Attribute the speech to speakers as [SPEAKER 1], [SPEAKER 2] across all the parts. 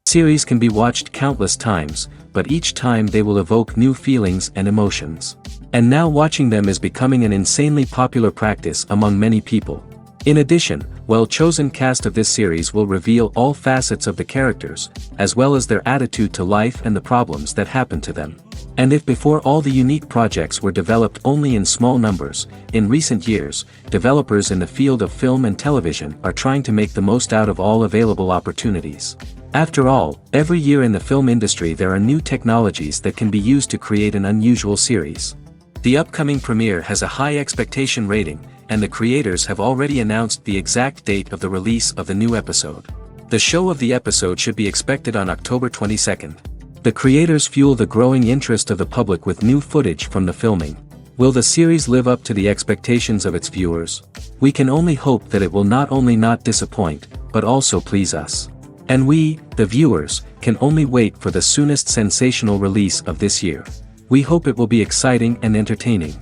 [SPEAKER 1] Series can be watched countless times, but each time they will evoke new feelings and emotions. And now watching them is becoming an insanely popular practice among many people. In addition, well-chosen cast of this series will reveal all facets of the characters, as well as their attitude to life and the problems that happen to them. And if before all the unique projects were developed only in small numbers, in recent years, developers in the field of film and television are trying to make the most out of all available opportunities. After all, every year in the film industry there are new technologies that can be used to create an unusual series. The upcoming premiere has a high expectation rating, and the creators have already announced the exact date of the release of the new episode. The show of the episode should be expected on October 22nd. The creators fuel the growing interest of the public with new footage from the filming. Will the series live up to the expectations of its viewers? We can only hope that it will not only not disappoint, but also please us. And we, the viewers, can only wait for the soonest sensational release of this year. We hope it will be exciting and entertaining.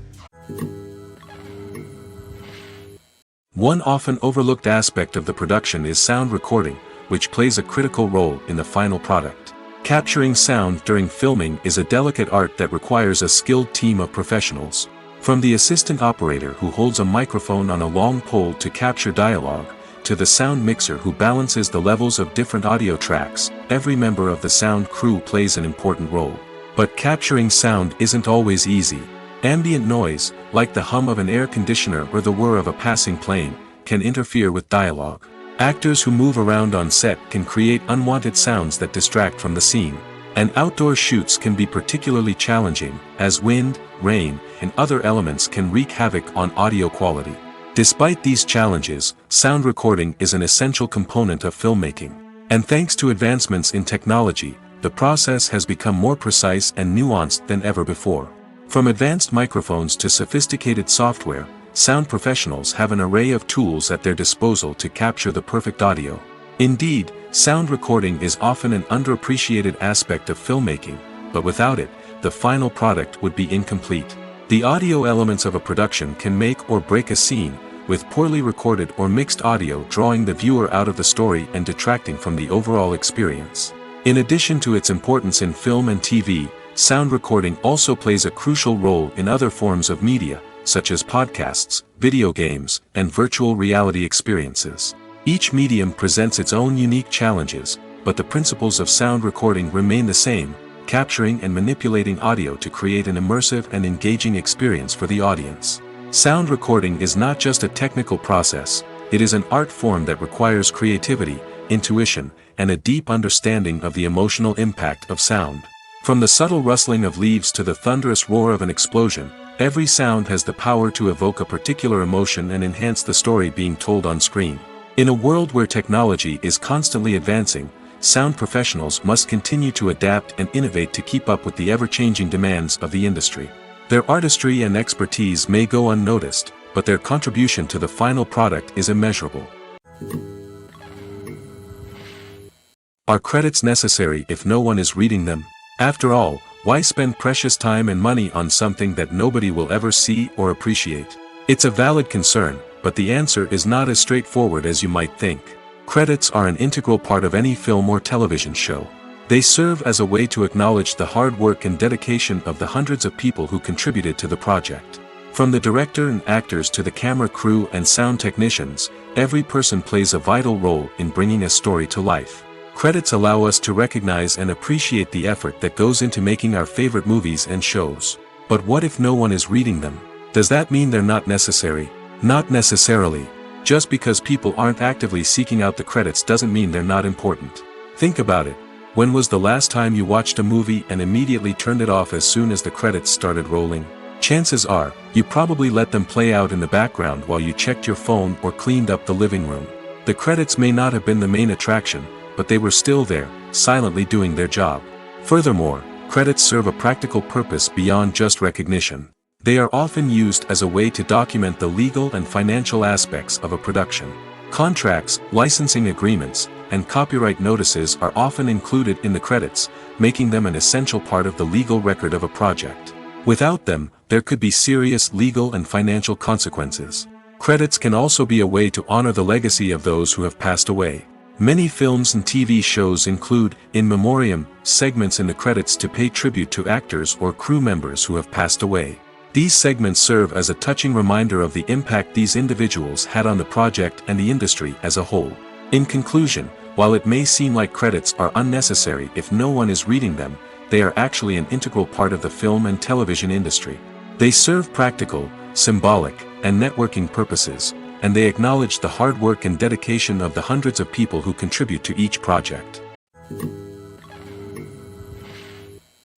[SPEAKER 1] One often overlooked aspect of the production is sound recording, which plays a critical role in the final product. Capturing sound during filming is a delicate art that requires a skilled team of professionals. From the assistant operator who holds a microphone on a long pole to capture dialogue, to the sound mixer who balances the levels of different audio tracks, every member of the sound crew plays an important role. But capturing sound isn't always easy. Ambient noise, like the hum of an air conditioner or the whir of a passing plane, can interfere with dialogue. Actors who move around on set can create unwanted sounds that distract from the scene. And outdoor shoots can be particularly challenging, as wind, rain, and other elements can wreak havoc on audio quality. Despite these challenges, sound recording is an essential component of filmmaking. And thanks to advancements in technology, the process has become more precise and nuanced than ever before. From advanced microphones to sophisticated software, sound professionals have an array of tools at their disposal to capture the perfect audio. Indeed, sound recording is often an underappreciated aspect of filmmaking, but without it, the final product would be incomplete. The audio elements of a production can make or break a scene, with poorly recorded or mixed audio drawing the viewer out of the story and detracting from the overall experience. In addition to its importance in film and TV, sound recording also plays a crucial role in other forms of media, such as podcasts, video games, and virtual reality experiences. Each medium presents its own unique challenges, but the principles of sound recording remain the same: capturing and manipulating audio to create an immersive and engaging experience for the audience. Sound recording is not just a technical process, it is an art form that requires creativity, intuition, and a deep understanding of the emotional impact of sound. From the subtle rustling of leaves to the thunderous roar of an explosion, every sound has the power to evoke a particular emotion and enhance the story being told on screen. In a world where technology is constantly advancing, sound professionals must continue to adapt and innovate to keep up with the ever-changing demands of the industry. Their artistry and expertise may go unnoticed, but their contribution to the final product is immeasurable. Are credits necessary if no one is reading them? After all, why spend precious time and money on something that nobody will ever see or appreciate? It's a valid concern, but the answer is not as straightforward as you might think. Credits are an integral part of any film or television show. They serve as a way to acknowledge the hard work and dedication of the hundreds of people who contributed to the project. From the director and actors to the camera crew and sound technicians, every person plays a vital role in bringing a story to life. Credits allow us to recognize and appreciate the effort that goes into making our favorite movies and shows. But what if no one is reading them? Does that mean they're not necessary? Not necessarily. Just because people aren't actively seeking out the credits doesn't mean they're not important. Think about it. When was the last time you watched a movie and immediately turned it off as soon as the credits started rolling? Chances are, you probably let them play out in the background while you checked your phone or cleaned up the living room. The credits may not have been the main attraction, but they were still there, silently doing their job. Furthermore, credits serve a practical purpose beyond just recognition. They are often used as a way to document the legal and financial aspects of a production. Contracts, licensing agreements, and copyright notices are often included in the credits, making them an essential part of the legal record of a project. Without them, there could be serious legal and financial consequences. Credits can also be a way to honor the legacy of those who have passed away. Many films and TV shows include, in memoriam, segments in the credits to pay tribute to actors or crew members who have passed away. These segments serve as a touching reminder of the impact these individuals had on the project and the industry as a whole. In conclusion, while it may seem like credits are unnecessary if no one is reading them, they are actually an integral part of the film and television industry. They serve practical, symbolic, and networking purposes, and they acknowledge the hard work and dedication of the hundreds of people who contribute to each project.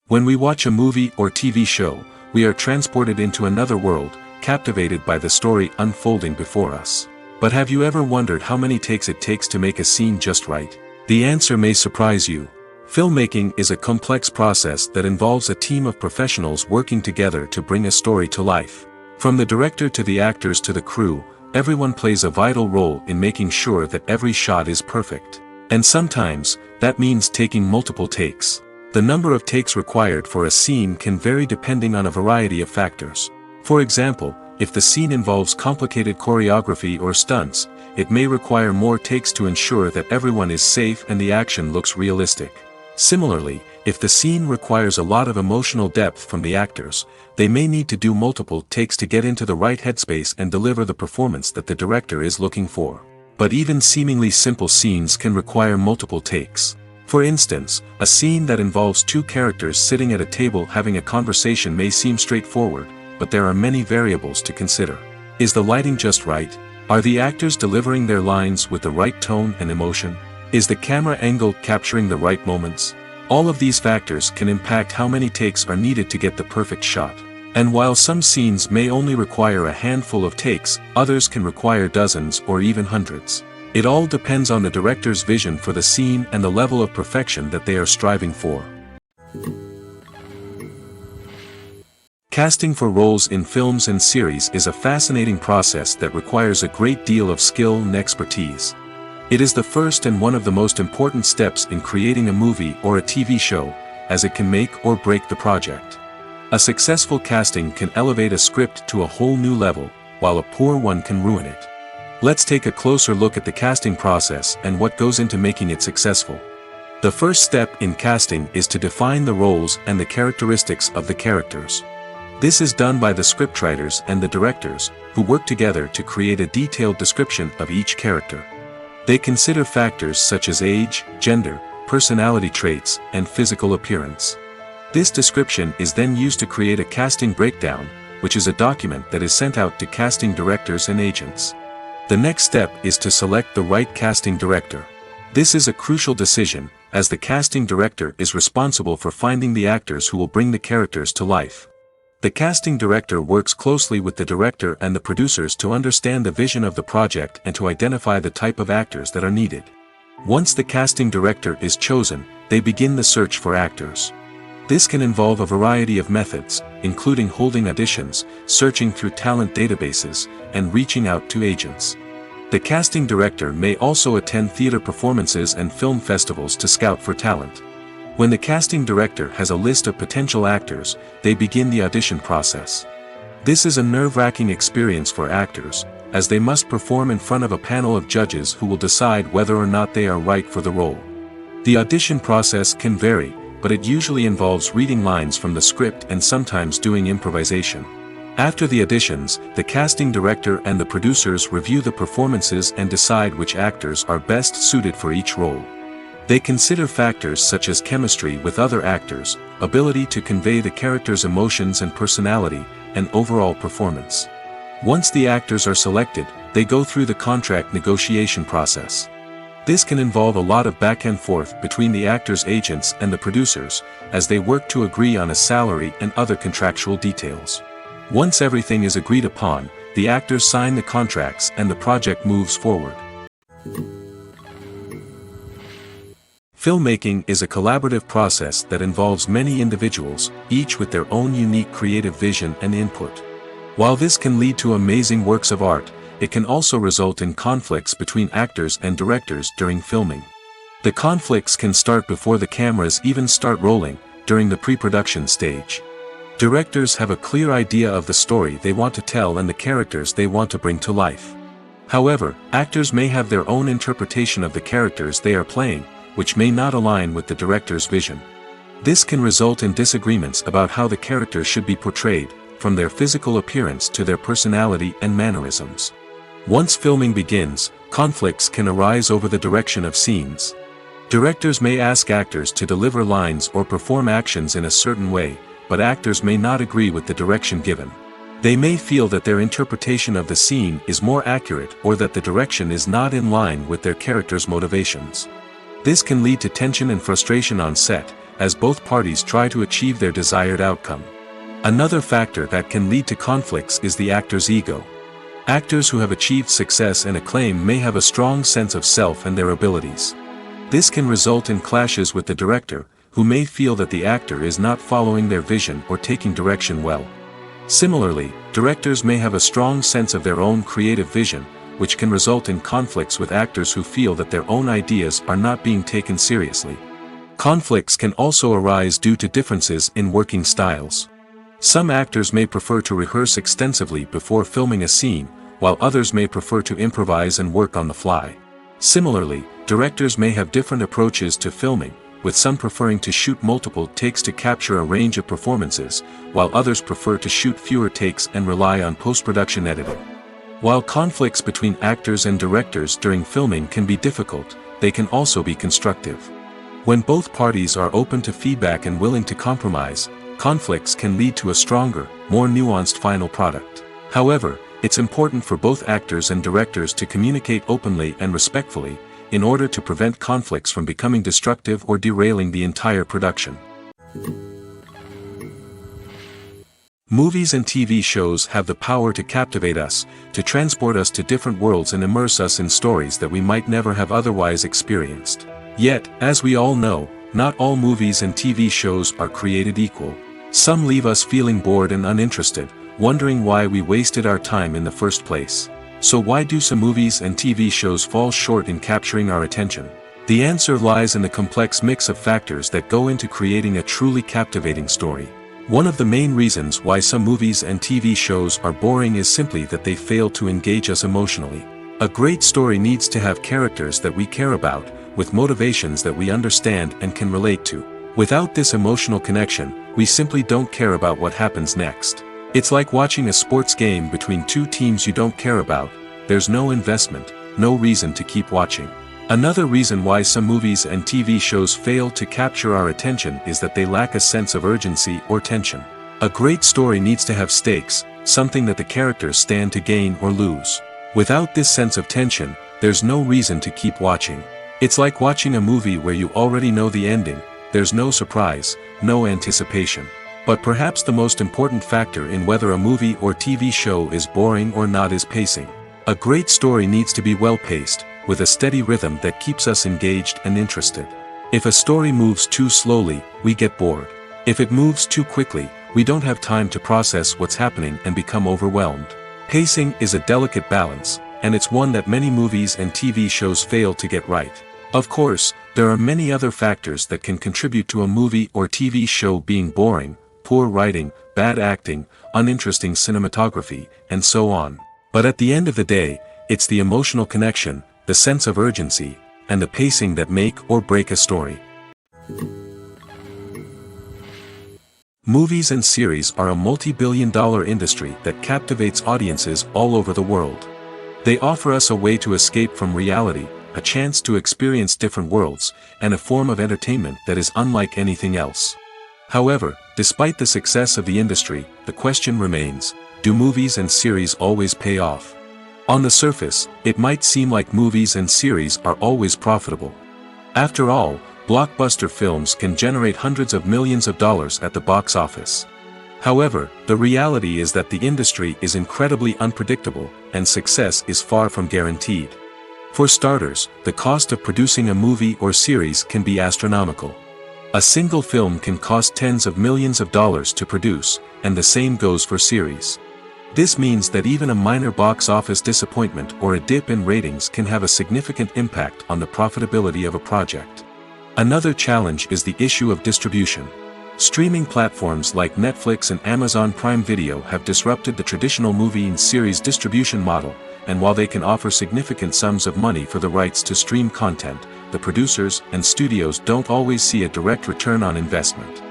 [SPEAKER 1] When we watch a movie or TV show, we are transported into another world, captivated by the story unfolding before us. But have you ever wondered how many takes it takes to make a scene just right? The answer may surprise you. Filmmaking is a complex process that involves a team of professionals working together to bring a story to life. From the director to the actors to the crew, everyone plays a vital role in making sure that every shot is perfect. And sometimes, that means taking multiple takes. The number of takes required for a scene can vary depending on a variety of factors. For example, if the scene involves complicated choreography or stunts, it may require more takes to ensure that everyone is safe and the action looks realistic. Similarly, if the scene requires a lot of emotional depth from the actors, they may need to do multiple takes to get into the right headspace and deliver the performance that the director is looking for. But even seemingly simple scenes can require multiple takes. For instance, a scene that involves two characters sitting at a table having a conversation may seem straightforward, but there are many variables to consider. Is the lighting just right? Are the actors delivering their lines with the right tone and emotion? Is the camera angle capturing the right moments? All of these factors can impact how many takes are needed to get the perfect shot. And while some scenes may only require a handful of takes, others can require dozens or even hundreds. It all depends on the director's vision for the scene and the level of perfection that they are striving for. Casting for roles in films and series is a fascinating process that requires a great deal of skill and expertise. It is the first and one of the most important steps in creating a movie or a TV show, as it can make or break the project. A successful casting can elevate a script to a whole new level, while a poor one can ruin it. Let's take a closer look at the casting process and what goes into making it successful. The first step in casting is to define the roles and the characteristics of the characters. This is done by the scriptwriters and the directors, who work together to create a detailed description of each character. They consider factors such as age, gender, personality traits, and physical appearance. This description is then used to create a casting breakdown, which is a document that is sent out to casting directors and agents. The next step is to select the right casting director. This is a crucial decision, as the casting director is responsible for finding the actors who will bring the characters to life. The casting director works closely with the director and the producers to understand the vision of the project and to identify the type of actors that are needed. Once the casting director is chosen, they begin the search for actors. This can involve a variety of methods, including holding auditions, searching through talent databases, and reaching out to agents. The casting director may also attend theater performances and film festivals to scout for talent. When the casting director has a list of potential actors, they begin the audition process. This is a nerve-wracking experience for actors, as they must perform in front of a panel of judges who will decide whether or not they are right for the role. The audition process can vary, but it usually involves reading lines from the script and sometimes doing improvisation. After the auditions, the casting director and the producers review the performances and decide which actors are best suited for each role. They consider factors such as chemistry with other actors, ability to convey the character's emotions and personality, and overall performance. Once the actors are selected, they go through the contract negotiation process. This can involve a lot of back and forth between the actors' agents and the producers, as they work to agree on a salary and other contractual details. Once everything is agreed upon, the actors sign the contracts and the project moves forward. Filmmaking is a collaborative process that involves many individuals, each with their own unique creative vision and input. While this can lead to amazing works of art, it can also result in conflicts between actors and directors during filming. The conflicts can start before the cameras even start rolling, during the pre-production stage. Directors have a clear idea of the story they want to tell and the characters they want to bring to life. However, actors may have their own interpretation of the characters they are playing, which may not align with the director's vision. This can result in disagreements about how the characters should be portrayed, from their physical appearance to their personality and mannerisms. Once filming begins, conflicts can arise over the direction of scenes. Directors may ask actors to deliver lines or perform actions in a certain way, but actors may not agree with the direction given. They may feel that their interpretation of the scene is more accurate or that the direction is not in line with their character's motivations. This can lead to tension and frustration on set, as both parties try to achieve their desired outcome. Another factor that can lead to conflicts is the actor's ego. Actors who have achieved success and acclaim may have a strong sense of self and their abilities. This can result in clashes with the director, who may feel that the actor is not following their vision or taking direction well. Similarly, directors may have a strong sense of their own creative vision, which can result in conflicts with actors who feel that their own ideas are not being taken seriously. Conflicts can also arise due to differences in working styles. Some actors may prefer to rehearse extensively before filming a scene, while others may prefer to improvise and work on the fly. Similarly, directors may have different approaches to filming, with some preferring to shoot multiple takes to capture a range of performances, while others prefer to shoot fewer takes and rely on post-production editing. While conflicts between actors and directors during filming can be difficult, they can also be constructive. When both parties are open to feedback and willing to compromise, conflicts can lead to a stronger, more nuanced final product. However, it's important for both actors and directors to communicate openly and respectfully, in order to prevent conflicts from becoming destructive or derailing the entire production. Movies and TV shows have the power to captivate us, to transport us to different worlds and immerse us in stories that we might never have otherwise experienced. Yet, as we all know, not all movies and TV shows are created equal. Some leave us feeling bored and uninterested, wondering why we wasted our time in the first place. So why do some movies and TV shows fall short in capturing our attention? The answer lies in the complex mix of factors that go into creating a truly captivating story. One of the main reasons why some movies and TV shows are boring is simply that they fail to engage us emotionally. A great story needs to have characters that we care about, with motivations that we understand and can relate to. Without this emotional connection, we simply don't care about what happens next. It's like watching a sports game between two teams you don't care about. There's no investment, no reason to keep watching. Another reason why some movies and TV shows fail to capture our attention is that they lack a sense of urgency or tension. A great story needs to have stakes, something that the characters stand to gain or lose. Without this sense of tension, there's no reason to keep watching. It's like watching a movie where you already know the ending, there's no surprise, no anticipation. But perhaps the most important factor in whether a movie or TV show is boring or not is pacing. A great story needs to be well-paced, with a steady rhythm that keeps us engaged and interested. If a story moves too slowly, we get bored. If it moves too quickly, we don't have time to process what's happening and become overwhelmed. Pacing is a delicate balance, and it's one that many movies and TV shows fail to get right. Of course, there are many other factors that can contribute to a movie or TV show being boring: poor writing, bad acting, uninteresting cinematography, and so on. But at the end of the day, it's the emotional connection, the sense of urgency, and the pacing that make or break a story. Movies and series are a multi-billion-dollar industry that captivates audiences all over the world. They offer us a way to escape from reality, a chance to experience different worlds, and a form of entertainment that is unlike anything else. However, despite the success of the industry, the question remains, do movies and series always pay off? On the surface, it might seem like movies and series are always profitable. After all, blockbuster films can generate hundreds of millions of dollars at the box office. However, the reality is that the industry is incredibly unpredictable, and success is far from guaranteed. For starters, the cost of producing a movie or series can be astronomical. A single film can cost tens of millions of dollars to produce, and the same goes for series. This means that even a minor box office disappointment or a dip in ratings can have a significant impact on the profitability of a project. Another challenge is the issue of distribution. Streaming platforms like Netflix and Amazon Prime Video have disrupted the traditional movie and series distribution model, and while they can offer significant sums of money for the rights to stream content, the producers and studios don't always see a direct return on investment.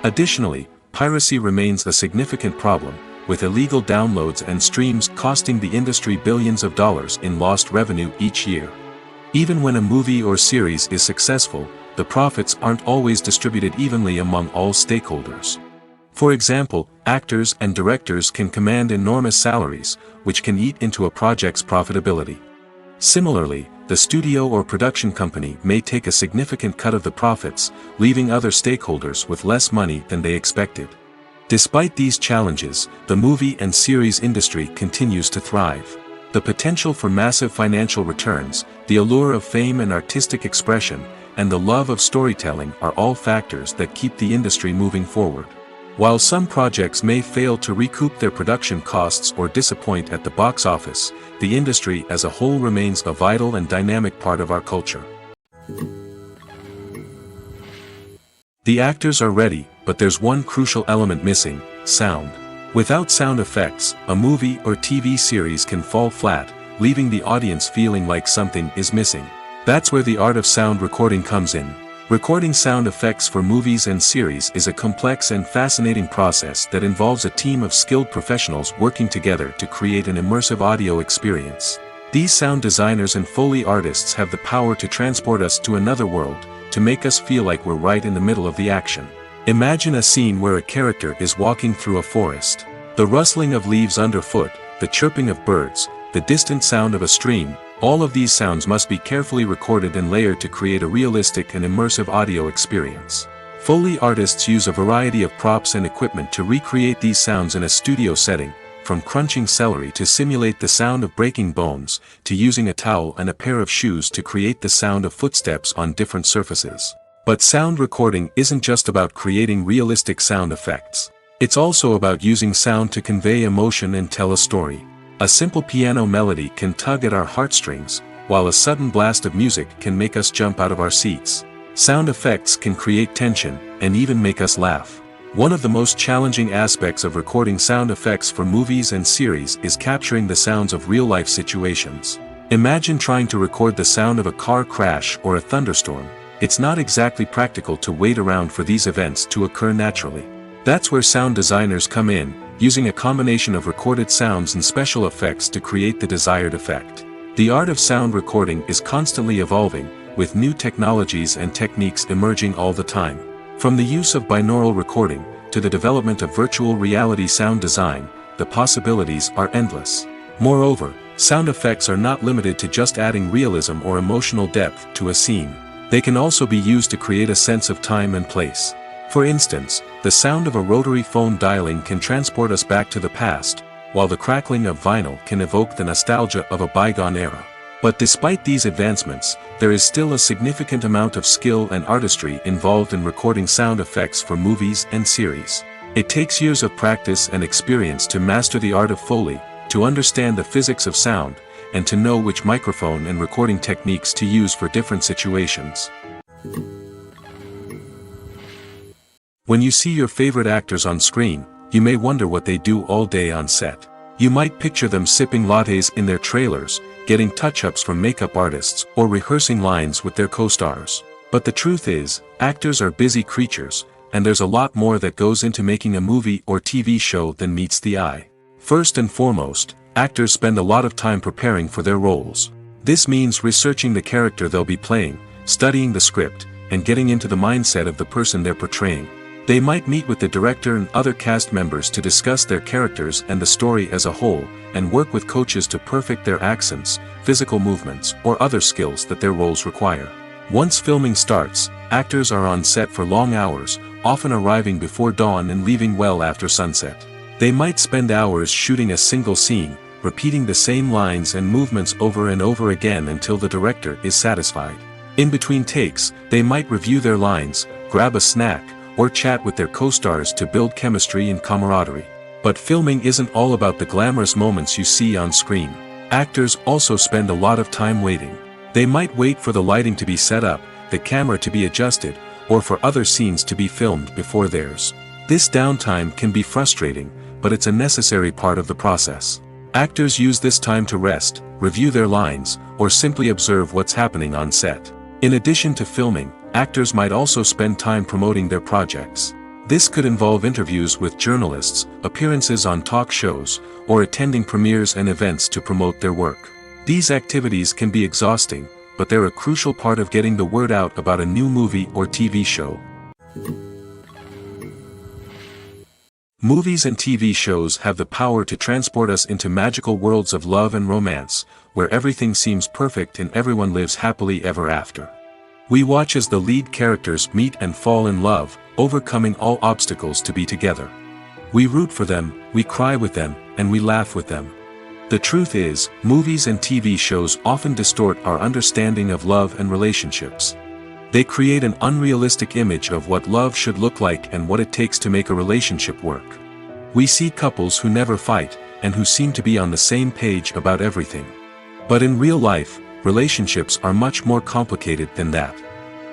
[SPEAKER 1] Additionally, piracy remains a significant problem, with illegal downloads and streams costing the industry billions of dollars in lost revenue each year. Even when a movie or series is successful, the profits aren't always distributed evenly among all stakeholders. For example, actors and directors can command enormous salaries, which can eat into a project's profitability. Similarly, the studio or production company may take a significant cut of the profits, leaving other stakeholders with less money than they expected. Despite these challenges, the movie and series industry continues to thrive. The potential for massive financial returns, the allure of fame and artistic expression, and the love of storytelling are all factors that keep the industry moving forward. While some projects may fail to recoup their production costs or disappoint at the box office, the industry as a whole remains a vital and dynamic part of our culture. The actors are ready, but there's one crucial element missing: sound. Without sound effects, a movie or TV series can fall flat, leaving the audience feeling like something is missing. That's where the art of sound recording comes in. Recording sound effects for movies and series is a complex and fascinating process that involves a team of skilled professionals working together to create an immersive audio experience. These sound designers and Foley artists have the power to transport us to another world, to make us feel like we're right in the middle of the action. Imagine a scene where a character is walking through a forest. The rustling of leaves underfoot, the chirping of birds, the distant sound of a stream, all of these sounds must be carefully recorded and layered to create a realistic and immersive audio experience. Foley artists use a variety of props and equipment to recreate these sounds in a studio setting, from crunching celery to simulate the sound of breaking bones, to using a towel and a pair of shoes to create the sound of footsteps on different surfaces. But sound recording isn't just about creating realistic sound effects. It's also about using sound to convey emotion and tell a story. A simple piano melody can tug at our heartstrings, while a sudden blast of music can make us jump out of our seats. Sound effects can create tension, and even make us laugh. One of the most challenging aspects of recording sound effects for movies and series is capturing the sounds of real-life situations. Imagine trying to record the sound of a car crash or a thunderstorm. It's not exactly practical to wait around for these events to occur naturally. That's where sound designers come in, using a combination of recorded sounds and special effects to create the desired effect. The art of sound recording is constantly evolving, with new technologies and techniques emerging all the time. From the use of binaural recording, to the development of virtual reality sound design, the possibilities are endless. Moreover, sound effects are not limited to just adding realism or emotional depth to a scene. They can also be used to create a sense of time and place. For instance, the sound of a rotary phone dialing can transport us back to the past, while the crackling of vinyl can evoke the nostalgia of a bygone era. But despite these advancements, there is still a significant amount of skill and artistry involved in recording sound effects for movies and series. It takes years of practice and experience to master the art of Foley, to understand the physics of sound, and to know which microphone and recording techniques to use for different situations. When you see your favorite actors on screen, you may wonder what they do all day on set. You might picture them sipping lattes in their trailers, getting touch-ups from makeup artists, or rehearsing lines with their co-stars. But the truth is, actors are busy creatures, and there's a lot more that goes into making a movie or TV show than meets the eye. First and foremost, actors spend a lot of time preparing for their roles. This means researching the character they'll be playing, studying the script, and getting into the mindset of the person they're portraying. They might meet with the director and other cast members to discuss their characters and the story as a whole, and work with coaches to perfect their accents, physical movements, or other skills that their roles require. Once filming starts, actors are on set for long hours, often arriving before dawn and leaving well after sunset. They might spend hours shooting a single scene, repeating the same lines and movements over and over again until the director is satisfied. In between takes, they might review their lines, grab a snack, or chat with their co-stars to build chemistry and camaraderie. But filming isn't all about the glamorous moments you see on screen. Actors also spend a lot of time waiting. They might wait for the lighting to be set up, the camera to be adjusted, or for other scenes to be filmed before theirs. This downtime can be frustrating, but it's a necessary part of the process. Actors use this time to rest, review their lines, or simply observe what's happening on set. In addition to filming, actors might also spend time promoting their projects. This could involve interviews with journalists, appearances on talk shows, or attending premieres and events to promote their work. These activities can be exhausting, but they're a crucial part of getting the word out about a new movie or TV show. Movies and TV shows have the power to transport us into magical worlds of love and romance, where everything seems perfect and everyone lives happily ever after. We watch as the lead characters meet and fall in love, overcoming all obstacles to be together. We root for them, we cry with them, and we laugh with them. The truth is, movies and TV shows often distort our understanding of love and relationships. They create an unrealistic image of what love should look like and what it takes to make a relationship work. We see couples who never fight, and who seem to be on the same page about everything. But in real life, relationships are much more complicated than that.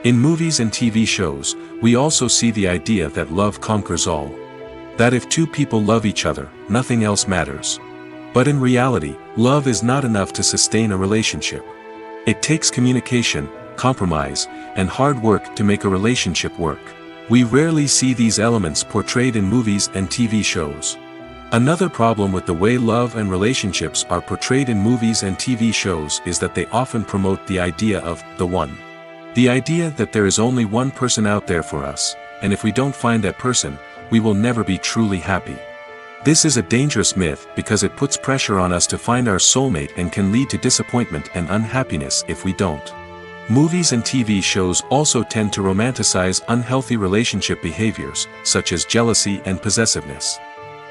[SPEAKER 1] In movies and TV shows, we also see the idea that love conquers all. That if two people love each other, nothing else matters. But in reality, love is not enough to sustain a relationship. It takes communication, compromise, and hard work to make a relationship work. We rarely see these elements portrayed in movies and TV shows. Another problem with the way love and relationships are portrayed in movies and TV shows is that they often promote the idea of the one. The idea that there is only one person out there for us, and if we don't find that person, we will never be truly happy. This is a dangerous myth because it puts pressure on us to find our soulmate and can lead to disappointment and unhappiness if we don't. Movies and TV shows also tend to romanticize unhealthy relationship behaviors, such as jealousy and possessiveness.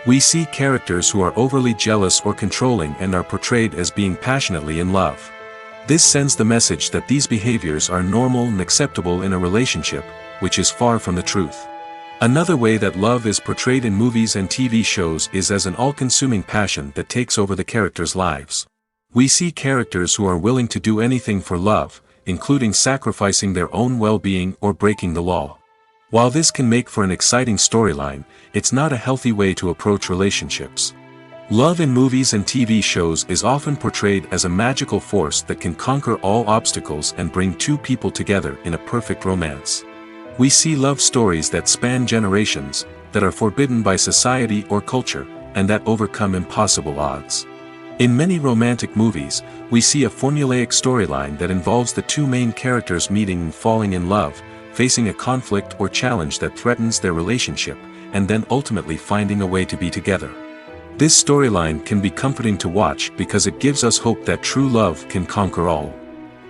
[SPEAKER 1] We see characters who are overly jealous or controlling and are portrayed as being passionately in love. This sends the message that these behaviors are normal and acceptable in a relationship, which is far from the truth. Another way that love is portrayed in movies and TV shows is as an all-consuming passion that takes over the characters' lives. We see characters who are willing to do anything for love, including sacrificing their own well-being or breaking the law. While this can make for an exciting storyline, it's not a healthy way to approach relationships. Love in movies and TV shows is often portrayed as a magical force that can conquer all obstacles and bring two people together in a perfect romance. We see love stories that span generations, that are forbidden by society or culture, and that overcome impossible odds. In many romantic movies, we see a formulaic storyline that involves the two main characters meeting and falling in love, facing a conflict or challenge that threatens their relationship, and then ultimately finding a way to be together. This storyline can be comforting to watch because it gives us hope that true love can conquer all.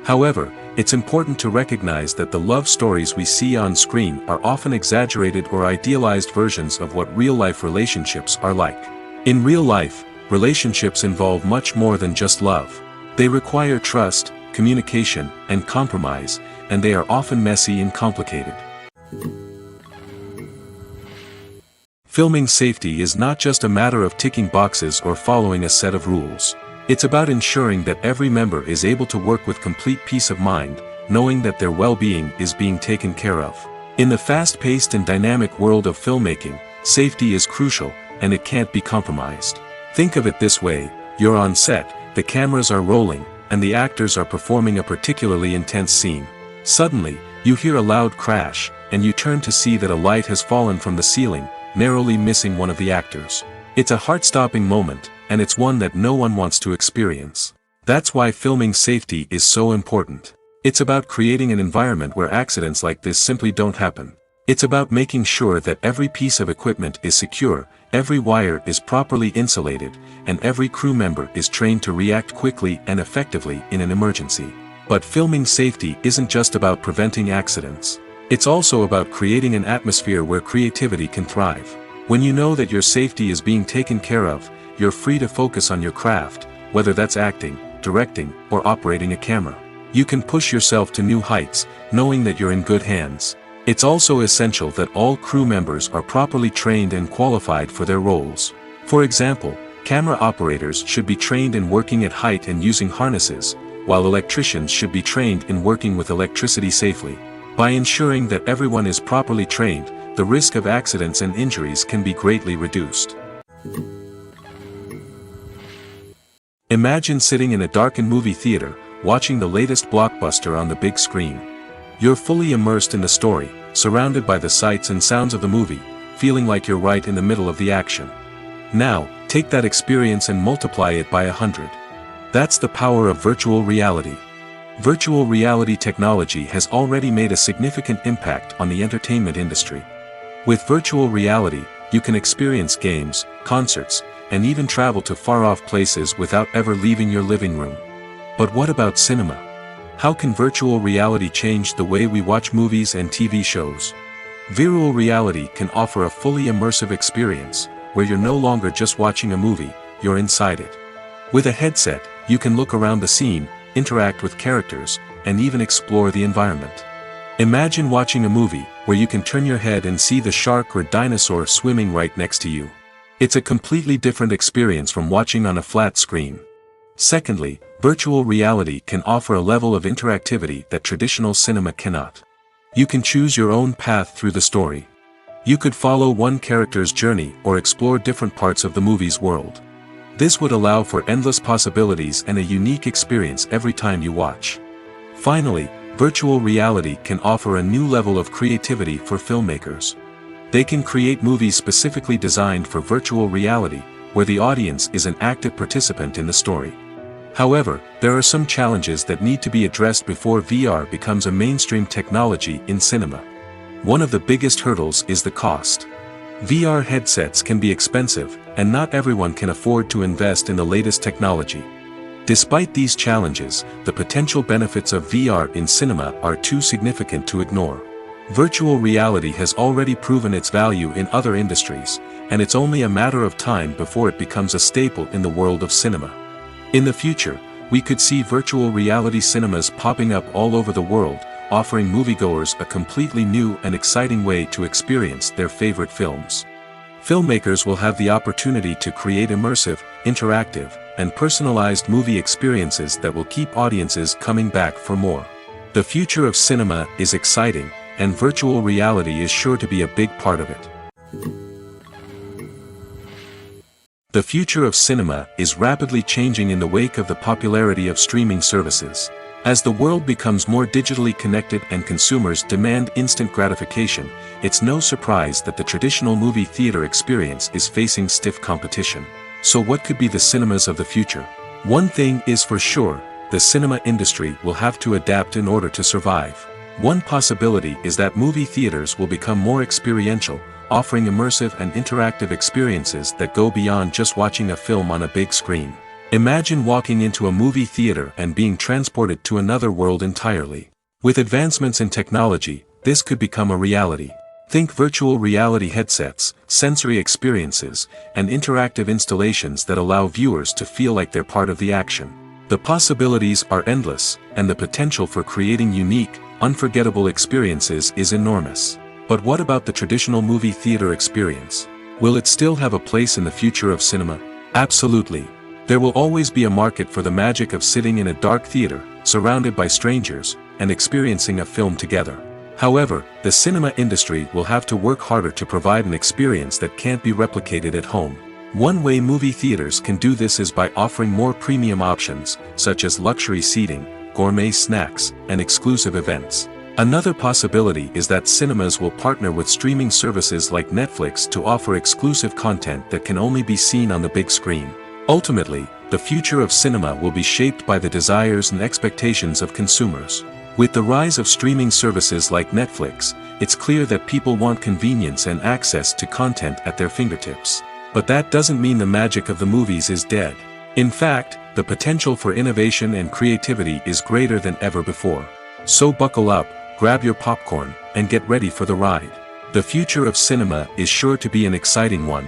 [SPEAKER 1] However, it's important to recognize that the love stories we see on screen are often exaggerated or idealized versions of what real-life relationships are like. In real life, relationships involve much more than just love. They require trust, communication, and compromise, and they are often messy and complicated. Filming safety is not just a matter of ticking boxes or following a set of rules. It's about ensuring that every member is able to work with complete peace of mind, knowing that their well-being is being taken care of. In the fast-paced and dynamic world of filmmaking, safety is crucial, and it can't be compromised. Think of it this way: you're on set, the cameras are rolling, and the actors are performing a particularly intense scene. Suddenly, you hear a loud crash, and you turn to see that a light has fallen from the ceiling, narrowly missing one of the actors. It's a heart-stopping moment, and it's one that no one wants to experience. That's why filming safety is so important. It's about creating an environment where accidents like this simply don't happen. It's about making sure that every piece of equipment is secure, every wire is properly insulated, and every crew member is trained to react quickly and effectively in an emergency. But filming safety isn't just about preventing accidents. It's also about creating an atmosphere where creativity can thrive. When you know that your safety is being taken care of, you're free to focus on your craft, whether that's acting, directing, or operating a camera. You can push yourself to new heights, knowing that you're in good hands. It's also essential that all crew members are properly trained and qualified for their roles. For example, camera operators should be trained in working at height and using harnesses, while electricians should be trained in working with electricity safely. By ensuring that everyone is properly trained, the risk of accidents and injuries can be greatly reduced. Imagine sitting in a darkened movie theater, watching the latest blockbuster on the big screen. You're fully immersed in the story, surrounded by the sights and sounds of the movie, feeling like you're right in the middle of the action. Now, take that experience and multiply it by 100. That's the power of virtual reality. Virtual reality technology has already made a significant impact on the entertainment industry. With virtual reality, you can experience games, concerts, and even travel to far-off places without ever leaving your living room. But what about cinema? How can virtual reality change the way we watch movies and TV shows? Virtual reality can offer a fully immersive experience, where you're no longer just watching a movie, you're inside it. With a headset, you can look around the scene, interact with characters, and even explore the environment. Imagine watching a movie, where you can turn your head and see the shark or dinosaur swimming right next to you. It's a completely different experience from watching on a flat screen. Secondly, virtual reality can offer a level of interactivity that traditional cinema cannot. You can choose your own path through the story. You could follow one character's journey or explore different parts of the movie's world. This would allow for endless possibilities and a unique experience every time you watch. Finally, virtual reality can offer a new level of creativity for filmmakers. They can create movies specifically designed for virtual reality, where the audience is an active participant in the story. However, there are some challenges that need to be addressed before VR becomes a mainstream technology in cinema. One of the biggest hurdles is the cost. VR headsets can be expensive, and not everyone can afford to invest in the latest technology. Despite these challenges, the potential benefits of VR in cinema are too significant to ignore. Virtual reality has already proven its value in other industries, and it's only a matter of time before it becomes a staple in the world of cinema. In the future, we could see virtual reality cinemas popping up all over the world, offering moviegoers a completely new and exciting way to experience their favorite films. Filmmakers will have the opportunity to create immersive, interactive, and personalized movie experiences that will keep audiences coming back for more. The future of cinema is exciting, and virtual reality is sure to be a big part of it. The future of cinema is rapidly changing in the wake of the popularity of streaming services. As the world becomes more digitally connected and consumers demand instant gratification, it's no surprise that the traditional movie theater experience is facing stiff competition. So what could be the cinemas of the future? One thing is for sure, the cinema industry will have to adapt in order to survive. One possibility is that movie theaters will become more experiential, offering immersive and interactive experiences that go beyond just watching a film on a big screen. Imagine walking into a movie theater and being transported to another world entirely. With advancements in technology, this could become a reality. Think virtual reality headsets, sensory experiences, and interactive installations that allow viewers to feel like they're part of the action. The possibilities are endless, and the potential for creating unique, unforgettable experiences is enormous. But what about the traditional movie theater experience? Will it still have a place in the future of cinema? Absolutely. There will always be a market for the magic of sitting in a dark theater, surrounded by strangers, and experiencing a film together. However, the cinema industry will have to work harder to provide an experience that can't be replicated at home. One way movie theaters can do this is by offering more premium options, such as luxury seating, gourmet snacks, and exclusive events. Another possibility is that cinemas will partner with streaming services like Netflix to offer exclusive content that can only be seen on the big screen. Ultimately, the future of cinema will be shaped by the desires and expectations of consumers. With the rise of streaming services like Netflix, it's clear that people want convenience and access to content at their fingertips. But that doesn't mean the magic of the movies is dead. In fact, the potential for innovation and creativity is greater than ever before. So buckle up, grab your popcorn, and get ready for the ride. The future of cinema is sure to be an exciting one.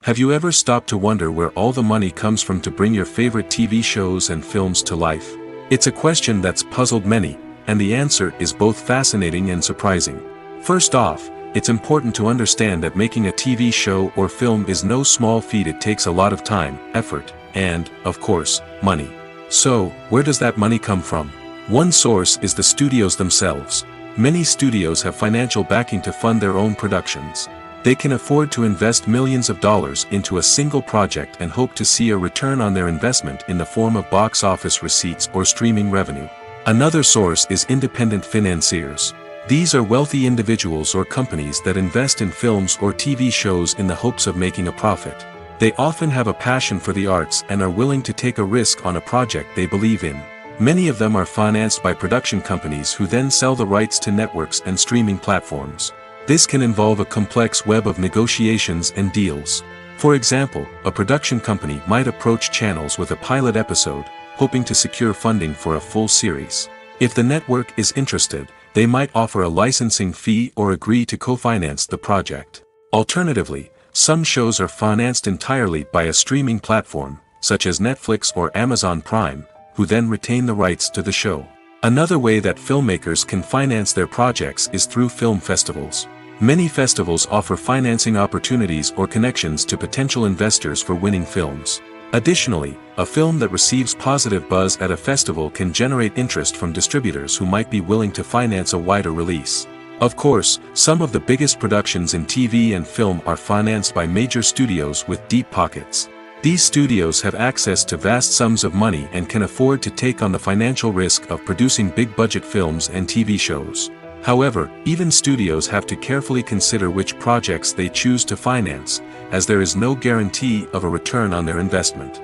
[SPEAKER 1] Have you ever stopped to wonder where all the money comes from to bring your favorite TV shows and films to life? It's a question that's puzzled many, and the answer is both fascinating and surprising. First off, it's important to understand that making a TV show or film is no small feat. It takes a lot of time, effort, and, of course, money. So, where does that money come from? One source is the studios themselves. Many studios have financial backing to fund their own productions. They can afford to invest millions of dollars into a single project and hope to see a return on their investment in the form of box office receipts or streaming revenue. Another source is independent financiers. These are wealthy individuals or companies that invest in films or TV shows in the hopes of making a profit. They often have a passion for the arts and are willing to take a risk on a project they believe in. Many of them are financed by production companies who then sell the rights to networks and streaming platforms. This can involve a complex web of negotiations and deals. For example, a production company might approach channels with a pilot episode, hoping to secure funding for a full series. If the network is interested, they might offer a licensing fee or agree to co-finance the project. Alternatively, some shows are financed entirely by a streaming platform, such as Netflix or Amazon Prime, who then retain the rights to the show. Another way that filmmakers can finance their projects is through film festivals. Many festivals offer financing opportunities or connections to potential investors for winning films. Additionally, a film that receives positive buzz at a festival can generate interest from distributors who might be willing to finance a wider release. Of course, some of the biggest productions in TV and film are financed by major studios with deep pockets. These studios have access to vast sums of money and can afford to take on the financial risk of producing big-budget films and TV shows. However, even studios have to carefully consider which projects they choose to finance, as there is no guarantee of a return on their investment.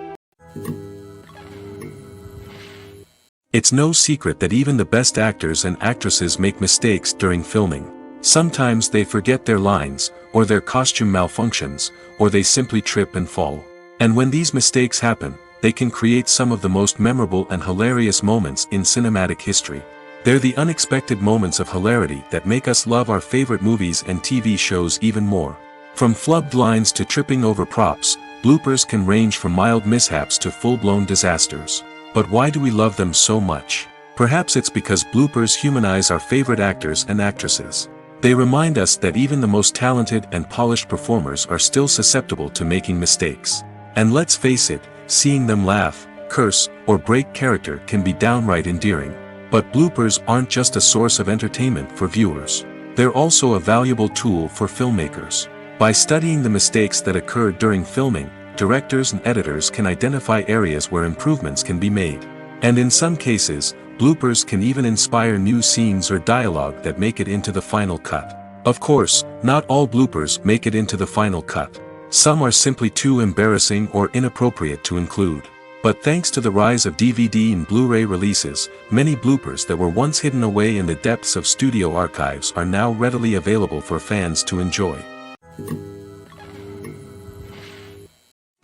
[SPEAKER 1] It's no secret that even the best actors and actresses make mistakes during filming. Sometimes they forget their lines, or their costume malfunctions, or they simply trip and fall. And when these mistakes happen, they can create some of the most memorable and hilarious moments in cinematic history. They're the unexpected moments of hilarity that make us love our favorite movies and TV shows even more. From flubbed lines to tripping over props, bloopers can range from mild mishaps to full-blown disasters. But why do we love them so much? Perhaps it's because bloopers humanize our favorite actors and actresses. They remind us that even the most talented and polished performers are still susceptible to making mistakes. And let's face it, seeing them laugh, curse, or break character can be downright endearing. But bloopers aren't just a source of entertainment for viewers. They're also a valuable tool for filmmakers. By studying the mistakes that occurred during filming, directors and editors can identify areas where improvements can be made. And in some cases, bloopers can even inspire new scenes or dialogue that make it into the final cut. Of course, not all bloopers make it into the final cut. Some are simply too embarrassing or inappropriate to include. But thanks to the rise of DVD and Blu-ray releases, many bloopers that were once hidden away in the depths of studio archives are now readily available for fans to enjoy.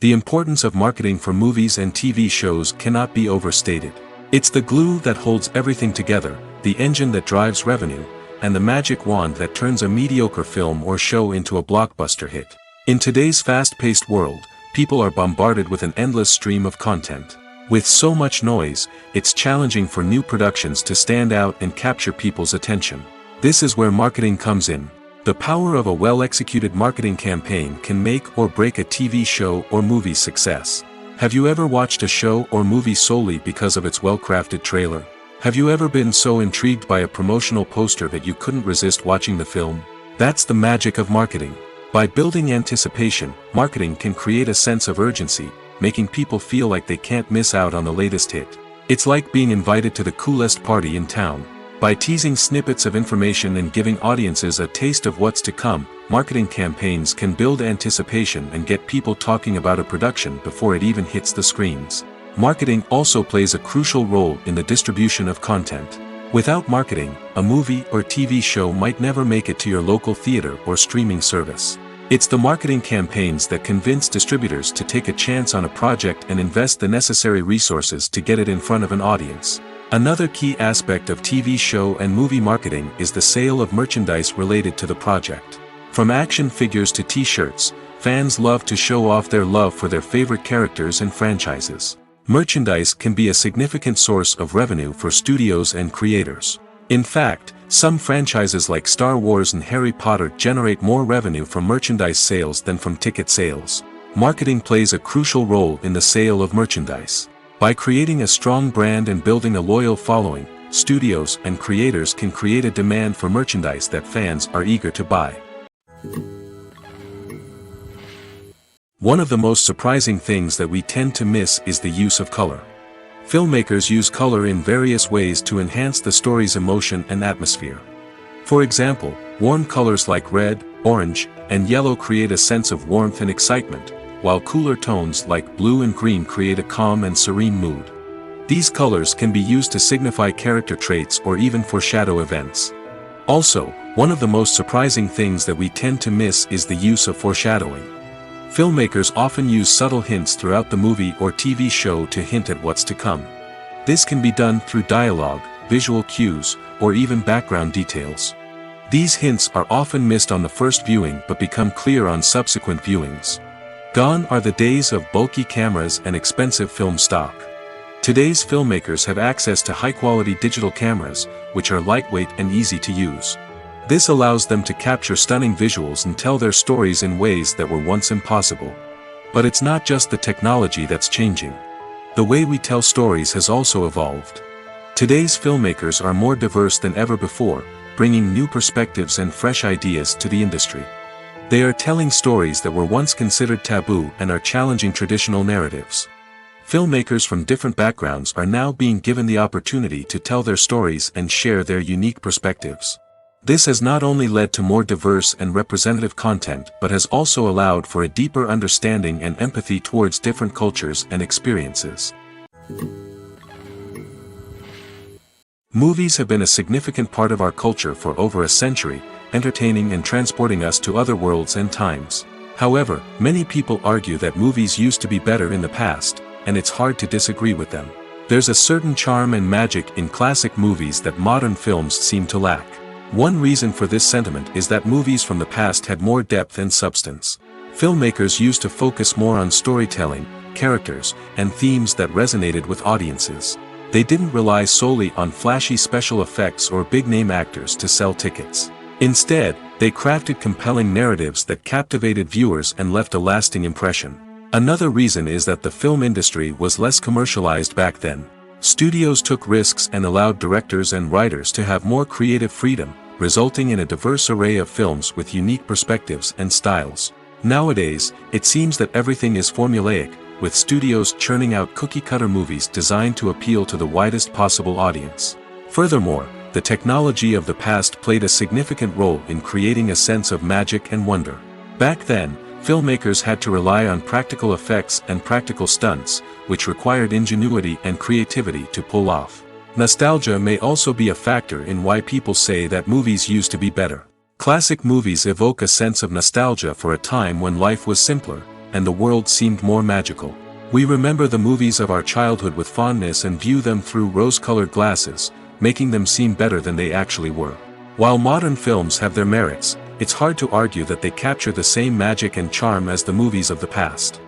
[SPEAKER 1] The importance of marketing for movies and TV shows cannot be overstated. It's the glue that holds everything together, the engine that drives revenue, and the magic wand that turns a mediocre film or show into a blockbuster hit. In today's fast-paced world, people are bombarded with an endless stream of content. With so much noise, it's challenging for new productions to stand out and capture people's attention. This is where marketing comes in. The power of a well-executed marketing campaign can make or break a TV show or movie's success. Have you ever watched a show or movie solely because of its well-crafted trailer? Have you ever been so intrigued by a promotional poster that you couldn't resist watching the film? That's the magic of marketing. By building anticipation, marketing can create a sense of urgency, making people feel like they can't miss out on the latest hit. It's like being invited to the coolest party in town. By teasing snippets of information and giving audiences a taste of what's to come, marketing campaigns can build anticipation and get people talking about a production before it even hits the screens. Marketing also plays a crucial role in the distribution of content. Without marketing, a movie or TV show might never make it to your local theater or streaming service. It's the marketing campaigns that convince distributors to take a chance on a project and invest the necessary resources to get it in front of an audience. Another key aspect of TV show and movie marketing is the sale of merchandise related to the project. From action figures to t-shirts, fans love to show off their love for their favorite characters and franchises. Merchandise can be a significant source of revenue for studios and creators. In fact, some franchises like Star Wars and Harry Potter generate more revenue from merchandise sales than from ticket sales. Marketing plays a crucial role in the sale of merchandise. By creating a strong brand and building a loyal following, studios and creators can create a demand for merchandise that fans are eager to buy. One of the most surprising things that we tend to miss is the use of color. Filmmakers use color in various ways to enhance the story's emotion and atmosphere. For example, warm colors like red, orange, and yellow create a sense of warmth and excitement, while cooler tones like blue and green create a calm and serene mood. These colors can be used to signify character traits or even foreshadow events. Also, one of the most surprising things that we tend to miss is the use of foreshadowing. Filmmakers often use subtle hints throughout the movie or TV show to hint at what's to come. This can be done through dialogue, visual cues, or even background details. These hints are often missed on the first viewing but become clear on subsequent viewings. Gone are the days of bulky cameras and expensive film stock. Today's filmmakers have access to high-quality digital cameras, which are lightweight and easy to use. This allows them to capture stunning visuals and tell their stories in ways that were once impossible. But it's not just the technology that's changing. The way we tell stories has also evolved. Today's filmmakers are more diverse than ever before, bringing new perspectives and fresh ideas to the industry. They are telling stories that were once considered taboo and are challenging traditional narratives. Filmmakers from different backgrounds are now being given the opportunity to tell their stories and share their unique perspectives. This has not only led to more diverse and representative content but has also allowed for a deeper understanding and empathy towards different cultures and experiences. Movies have been a significant part of our culture for over a century, entertaining and transporting us to other worlds and times. However, many people argue that movies used to be better in the past, and it's hard to disagree with them. There's a certain charm and magic in classic movies that modern films seem to lack. One reason for this sentiment is that movies from the past had more depth and substance. Filmmakers used to focus more on storytelling, characters, and themes that resonated with audiences. They didn't rely solely on flashy special effects or big-name actors to sell tickets. Instead, they crafted compelling narratives that captivated viewers and left a lasting impression. Another reason is that the film industry was less commercialized back then. Studios took risks and allowed directors and writers to have more creative freedom, resulting in a diverse array of films with unique perspectives and styles. Nowadays, it seems that everything is formulaic, with studios churning out cookie-cutter movies designed to appeal to the widest possible audience. Furthermore, the technology of the past played a significant role in creating a sense of magic and wonder. Back then, filmmakers had to rely on practical effects and practical stunts, which required ingenuity and creativity to pull off. Nostalgia may also be a factor in why people say that movies used to be better. Classic movies evoke a sense of nostalgia for a time when life was simpler, and the world seemed more magical. We remember the movies of our childhood with fondness and view them through rose-colored glasses, making them seem better than they actually were. While modern films have their merits, it's hard to argue that they capture the same magic and charm as the movies of the past.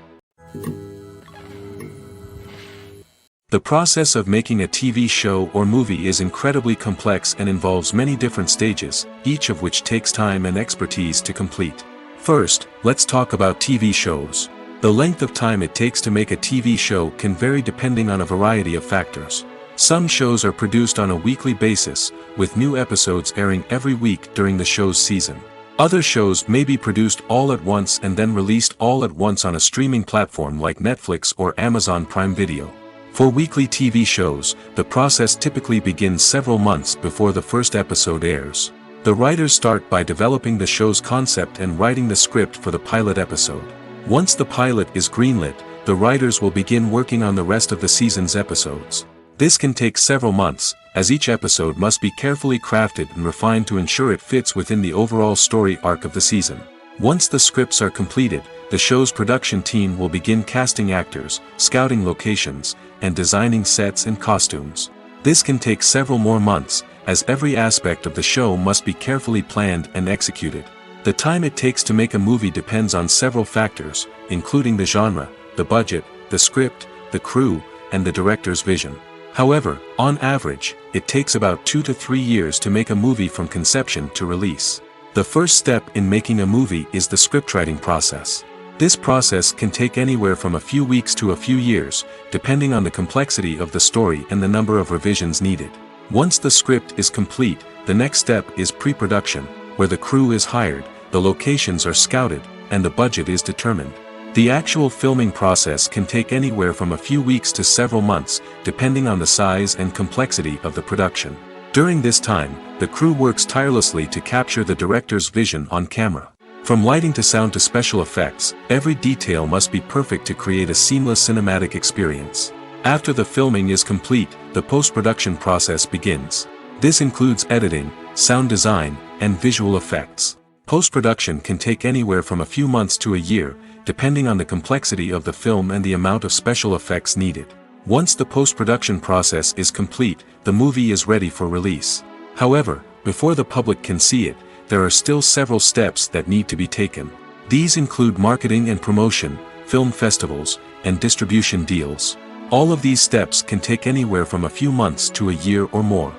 [SPEAKER 1] The process of making a TV show or movie is incredibly complex and involves many different stages, each of which takes time and expertise to complete. First, let's talk about TV shows. The length of time it takes to make a TV show can vary depending on a variety of factors. Some shows are produced on a weekly basis, with new episodes airing every week during the show's season. Other shows may be produced all at once and then released all at once on a streaming platform like Netflix or Amazon Prime Video. For weekly TV shows, the process typically begins several months before the first episode airs. The writers start by developing the show's concept and writing the script for the pilot episode. Once the pilot is greenlit, the writers will begin working on the rest of the season's episodes. This can take several months, as each episode must be carefully crafted and refined to ensure it fits within the overall story arc of the season. Once the scripts are completed, the show's production team will begin casting actors, scouting locations, and designing sets and costumes. This can take several more months, as every aspect of the show must be carefully planned and executed. The time it takes to make a movie depends on several factors, including the genre, the budget, the script, the crew, and the director's vision. However, on average, it takes about 2 to 3 years to make a movie from conception to release. The first step in making a movie is the scriptwriting process. This process can take anywhere from a few weeks to a few years, depending on the complexity of the story and the number of revisions needed. Once the script is complete, the next step is pre-production, where the crew is hired, the locations are scouted, and the budget is determined. The actual filming process can take anywhere from a few weeks to several months, depending on the size and complexity of the production. During this time, the crew works tirelessly to capture the director's vision on camera. From lighting to sound to special effects, every detail must be perfect to create a seamless cinematic experience. After the filming is complete, the post-production process begins. This includes editing, sound design, and visual effects. Post-production can take anywhere from a few months to a year, depending on the complexity of the film and the amount of special effects needed. Once the post-production process is complete, the movie is ready for release. However, before the public can see it, there are still several steps that need to be taken. These include marketing and promotion, film festivals, and distribution deals. All of these steps can take anywhere from a few months to a year or more.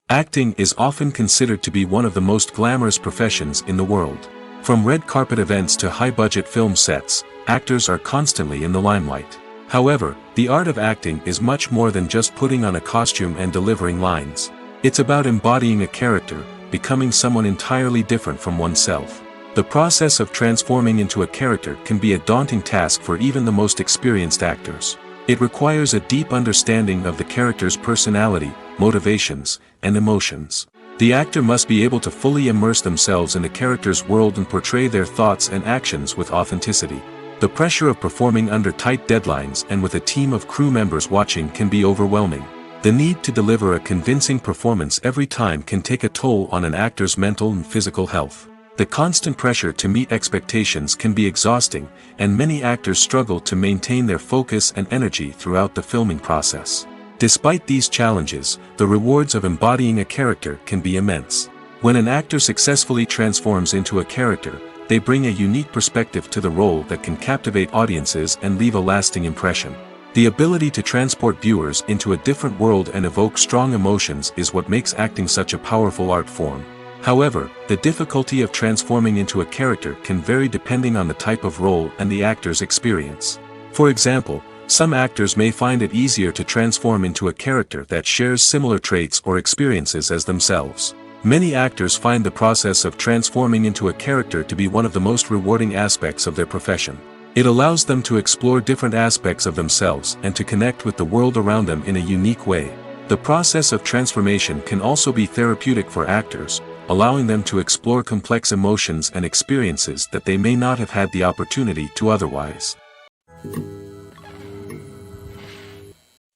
[SPEAKER 1] Acting is often considered to be one of the most glamorous professions in the world. From red carpet events to high-budget film sets, actors are constantly in the limelight. However, the art of acting is much more than just putting on a costume and delivering lines. It's about embodying a character, becoming someone entirely different from oneself. The process of transforming into a character can be a daunting task for even the most experienced actors. It requires a deep understanding of the character's personality, motivations, and emotions. The actor must be able to fully immerse themselves in the character's world and portray their thoughts and actions with authenticity. The pressure of performing under tight deadlines and with a team of crew members watching can be overwhelming. The need to deliver a convincing performance every time can take a toll on an actor's mental and physical health. The constant pressure to meet expectations can be exhausting, and many actors struggle to maintain their focus and energy throughout the filming process. Despite these challenges, the rewards of embodying a character can be immense. When an actor successfully transforms into a character, they bring a unique perspective to the role that can captivate audiences and leave a lasting impression. The ability to transport viewers into a different world and evoke strong emotions is what makes acting such a powerful art form. However, the difficulty of transforming into a character can vary depending on the type of role and the actor's experience. For example, some actors may find it easier to transform into a character that shares similar traits or experiences as themselves. Many actors find the process of transforming into a character to be one of the most rewarding aspects of their profession. It allows them to explore different aspects of themselves and to connect with the world around them in a unique way. The process of transformation can also be therapeutic for actors, allowing them to explore complex emotions and experiences that they may not have had the opportunity to otherwise.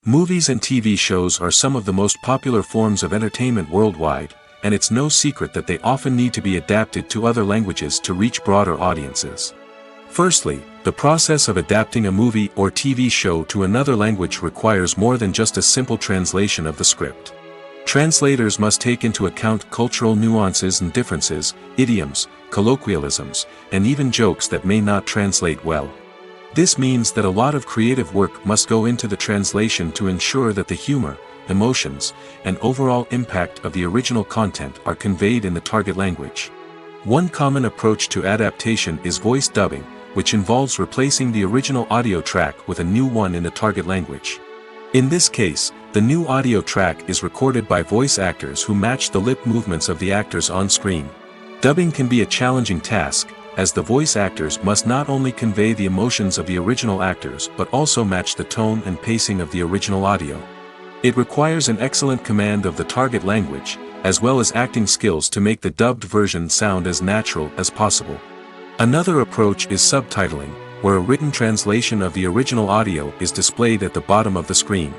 [SPEAKER 1] Movies and TV shows are some of the most popular forms of entertainment worldwide, and it's no secret that they often need to be adapted to other languages to reach broader audiences. Firstly, the process of adapting a movie or TV show to another language requires more than just a simple translation of the script. Translators must take into account cultural nuances and differences, idioms, colloquialisms, and even jokes that may not translate well. This means that a lot of creative work must go into the translation to ensure that the humor, emotions, and overall impact of the original content are conveyed in the target language. One common approach to adaptation is voice dubbing, which involves replacing the original audio track with a new one in the target language. In this case, the new audio track is recorded by voice actors who match the lip movements of the actors on screen. Dubbing can be a challenging task, as the voice actors must not only convey the emotions of the original actors but also match the tone and pacing of the original audio. It requires an excellent command of the target language, as well as acting skills to make the dubbed version sound as natural as possible. Another approach is subtitling, where a written translation of the original audio is displayed at the bottom of the screen.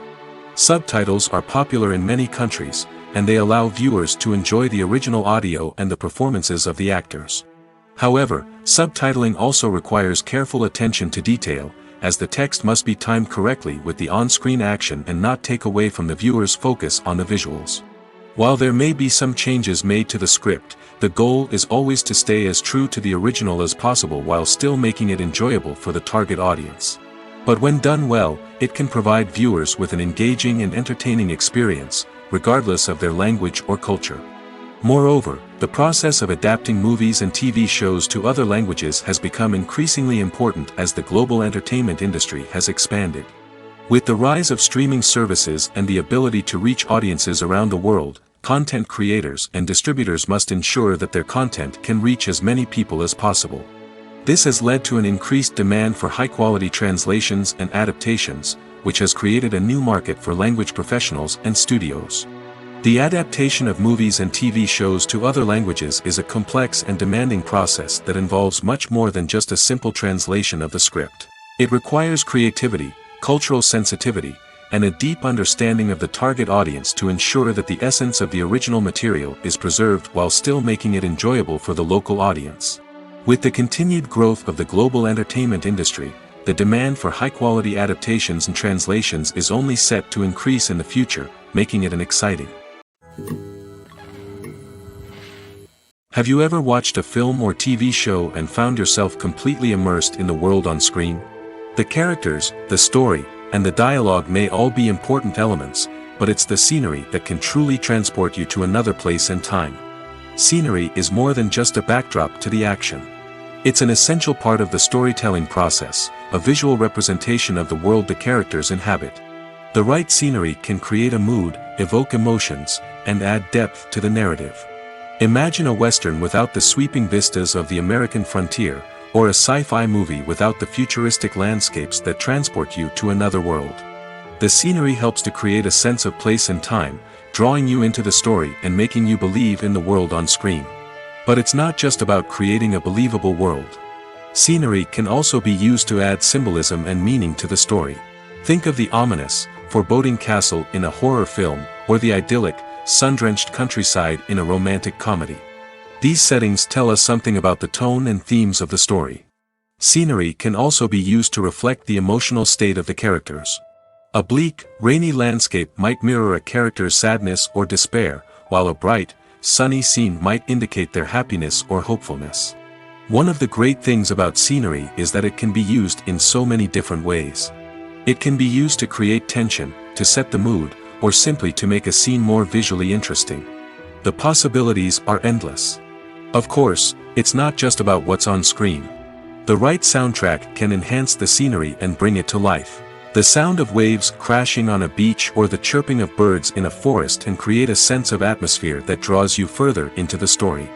[SPEAKER 1] Subtitles are popular in many countries, and they allow viewers to enjoy the original audio and the performances of the actors. However, subtitling also requires careful attention to detail, as the text must be timed correctly with the on-screen action and not take away from the viewer's focus on the visuals. While there may be some changes made to the script, the goal is always to stay as true to the original as possible while still making it enjoyable for the target audience. But when done well, it can provide viewers with an engaging and entertaining experience, regardless of their language or culture. Moreover, the process of adapting movies and TV shows to other languages has become increasingly important as the global entertainment industry has expanded. With the rise of streaming services and the ability to reach audiences around the world, content creators and distributors must ensure that their content can reach as many people as possible. This has led to an increased demand for high-quality translations and adaptations, which has created a new market for language professionals and studios. The adaptation of movies and TV shows to other languages is a complex and demanding process that involves much more than just a simple translation of the script. It requires creativity, cultural sensitivity, and a deep understanding of the target audience to ensure that the essence of the original material is preserved while still making it enjoyable for the local audience. With the continued growth of the global entertainment industry, the demand for high-quality adaptations and translations is only set to increase in the future, making it an exciting. Have you ever watched a film or TV show and found yourself completely immersed in the world on screen? The characters, the story, and the dialogue may all be important elements, but it's the scenery that can truly transport you to another place and time. Scenery is more than just a backdrop to the action. It's an essential part of the storytelling process, a visual representation of the world the characters inhabit. The right scenery can create a mood, evoke emotions, and add depth to the narrative. Imagine a Western without the sweeping vistas of the American frontier, or a sci-fi movie without the futuristic landscapes that transport you to another world. The scenery helps to create a sense of place and time, drawing you into the story and making you believe in the world on screen. But it's not just about creating a believable world. Scenery can also be used to add symbolism and meaning to the story. Think of the ominous, foreboding castle in a horror film, or the idyllic, sun-drenched countryside in a romantic comedy. These settings tell us something about the tone and themes of the story. Scenery can also be used to reflect the emotional state of the characters. A bleak, rainy landscape might mirror a character's sadness or despair, while a bright, sunny scene might indicate their happiness or hopefulness. One of the great things about scenery is that it can be used in so many different ways. It can be used to create tension, to set the mood, or simply to make a scene more visually interesting. The possibilities are endless. Of course, it's not just about what's on screen. The right soundtrack can enhance the scenery and bring it to life. The sound of waves crashing on a beach or the chirping of birds in a forest can create a sense of atmosphere that draws you further into the story.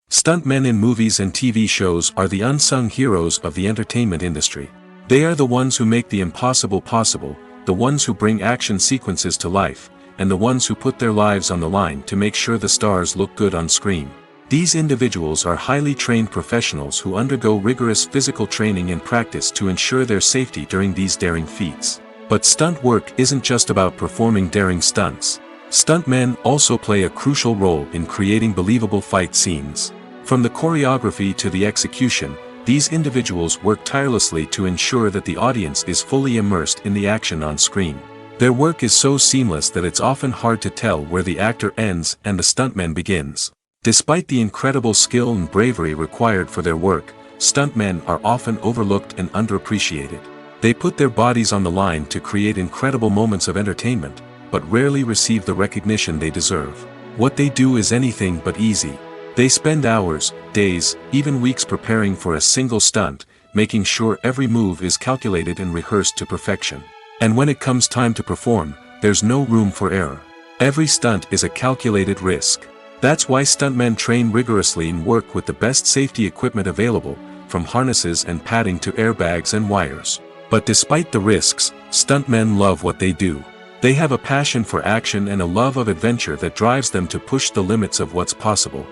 [SPEAKER 1] Stuntmen in movies and TV shows are the unsung heroes of the entertainment industry. They are the ones who make the impossible possible, the ones who bring action sequences to life, and the ones who put their lives on the line to make sure the stars look good on screen. These individuals are highly trained professionals who undergo rigorous physical training and practice to ensure their safety during these daring feats. But stunt work isn't just about performing daring stunts. Stuntmen also play a crucial role in creating believable fight scenes. From the choreography to the execution, these individuals work tirelessly to ensure that the audience is fully immersed in the action on screen. Their work is so seamless that it's often hard to tell where the actor ends and the stuntman begins. Despite the incredible skill and bravery required for their work, stuntmen are often overlooked and underappreciated. They put their bodies on the line to create incredible moments of entertainment, but rarely receive the recognition they deserve. What they do is anything but easy. They spend hours, days, even weeks preparing for a single stunt, making sure every move is calculated and rehearsed to perfection. And when it comes time to perform, there's no room for error. Every stunt is a calculated risk. That's why stuntmen train rigorously and work with the best safety equipment available, from harnesses and padding to airbags and wires. But despite the risks, stuntmen love what they do. They have a passion for action and a love of adventure that drives them to push the limits of what's possible.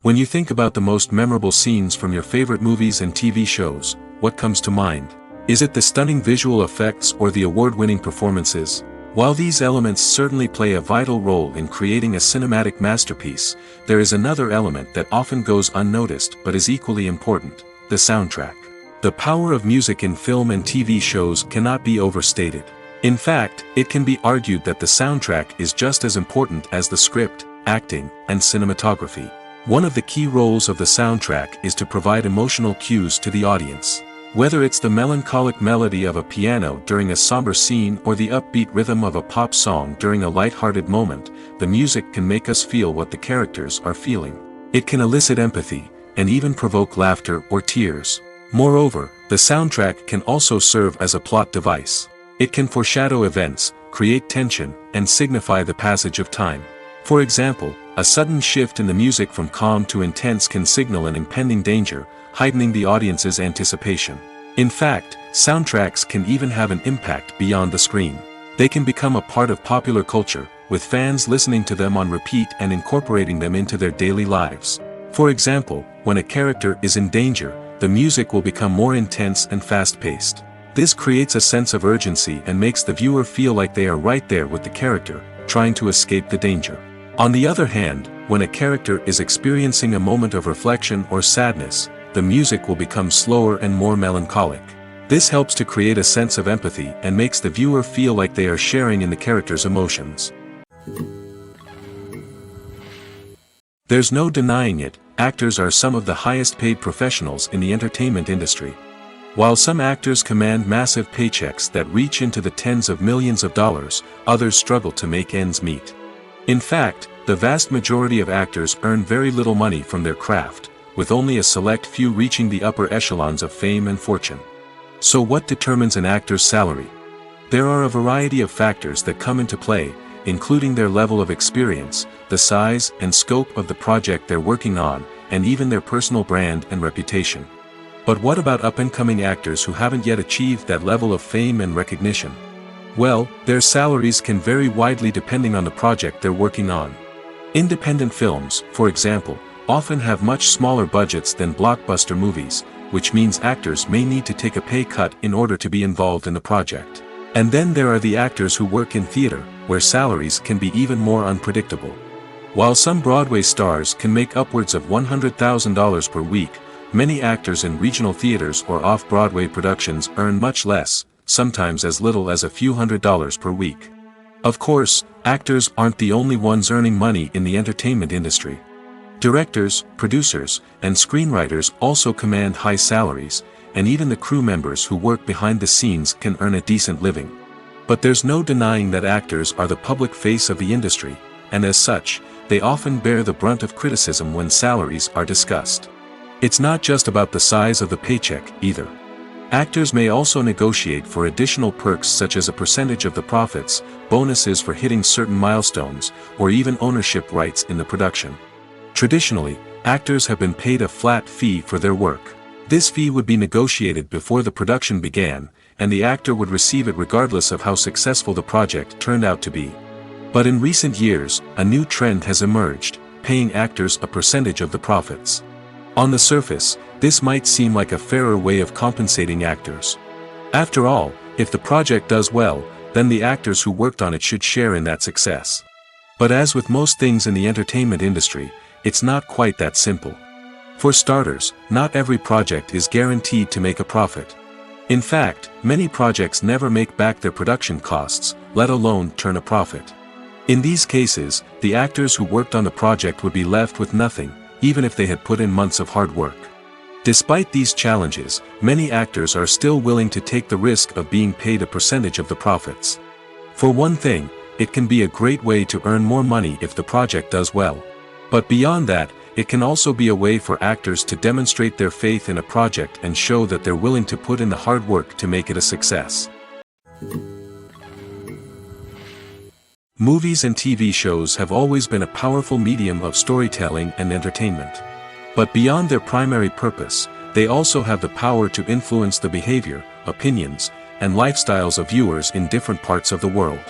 [SPEAKER 1] When you think about the most memorable scenes from your favorite movies and TV shows, what comes to mind? Is it the stunning visual effects or the award-winning performances? While these elements certainly play a vital role in creating a cinematic masterpiece, there is another element that often goes unnoticed but is equally important: the soundtrack. The power of music in film and TV shows cannot be overstated. In fact, it can be argued that the soundtrack is just as important as the script, acting, and cinematography. One of the key roles of the soundtrack is to provide emotional cues to the audience. Whether it's the melancholic melody of a piano during a somber scene or the upbeat rhythm of a pop song during a light-hearted moment, the music can make us feel what the characters are feeling. It can elicit empathy, and even provoke laughter or tears. Moreover, the soundtrack can also serve as a plot device. It can foreshadow events, create tension, and signify the passage of time. For example, a sudden shift in the music from calm to intense can signal an impending danger, heightening the audience's anticipation. In fact, soundtracks can even have an impact beyond the screen. They can become a part of popular culture, with fans listening to them on repeat and incorporating them into their daily lives. For example, when a character is in danger, the music will become more intense and fast-paced. This creates a sense of urgency and makes the viewer feel like they are right there with the character, trying to escape the danger. On the other hand, when a character is experiencing a moment of reflection or sadness, the music will become slower and more melancholic. This helps to create a sense of empathy and makes the viewer feel like they are sharing in the character's emotions. There's no denying it, actors are some of the highest-paid professionals in the entertainment industry. While some actors command massive paychecks that reach into the tens of millions of dollars, others struggle to make ends meet. In fact, the vast majority of actors earn very little money from their craft, with only a select few reaching the upper echelons of fame and fortune. So what determines an actor's salary? There are a variety of factors that come into play, including their level of experience, the size and scope of the project they're working on, and even their personal brand and reputation. But what about up-and-coming actors who haven't yet achieved that level of fame and recognition? Well, their salaries can vary widely depending on the project they're working on. Independent films, for example, often have much smaller budgets than blockbuster movies, which means actors may need to take a pay cut in order to be involved in the project. And then there are the actors who work in theater, where salaries can be even more unpredictable. While some Broadway stars can make upwards of $100,000 per week, many actors in regional theaters or off-Broadway productions earn much less, sometimes as little as a few $100s per week. Of course, actors aren't the only ones earning money in the entertainment industry. Directors, producers, and screenwriters also command high salaries, and even the crew members who work behind the scenes can earn a decent living. But there's no denying that actors are the public face of the industry, and as such, they often bear the brunt of criticism when salaries are discussed. It's not just about the size of the paycheck, either. Actors may also negotiate for additional perks such as a percentage of the profits, bonuses for hitting certain milestones, or even ownership rights in the production. Traditionally, actors have been paid a flat fee for their work. This fee would be negotiated before the production began, and the actor would receive it regardless of how successful the project turned out to be. But in recent years, a new trend has emerged, paying actors a percentage of the profits. On the surface, this might seem like a fairer way of compensating actors. After all, if the project does well, then the actors who worked on it should share in that success. But as with most things in the entertainment industry, it's not quite that simple. For starters, not every project is guaranteed to make a profit. In fact, many projects never make back their production costs, let alone turn a profit. In these cases, the actors who worked on the project would be left with nothing, even if they had put in months of hard work. Despite these challenges, many actors are still willing to take the risk of being paid a percentage of the profits. For one thing, it can be a great way to earn more money if the project does well. But beyond that, it can also be a way for actors to demonstrate their faith in a project and show that they're willing to put in the hard work to make it a success. Movies and TV shows have always been a powerful medium of storytelling and entertainment. But beyond their primary purpose, they also have the power to influence the behavior, opinions, and lifestyles of viewers in different parts of the world.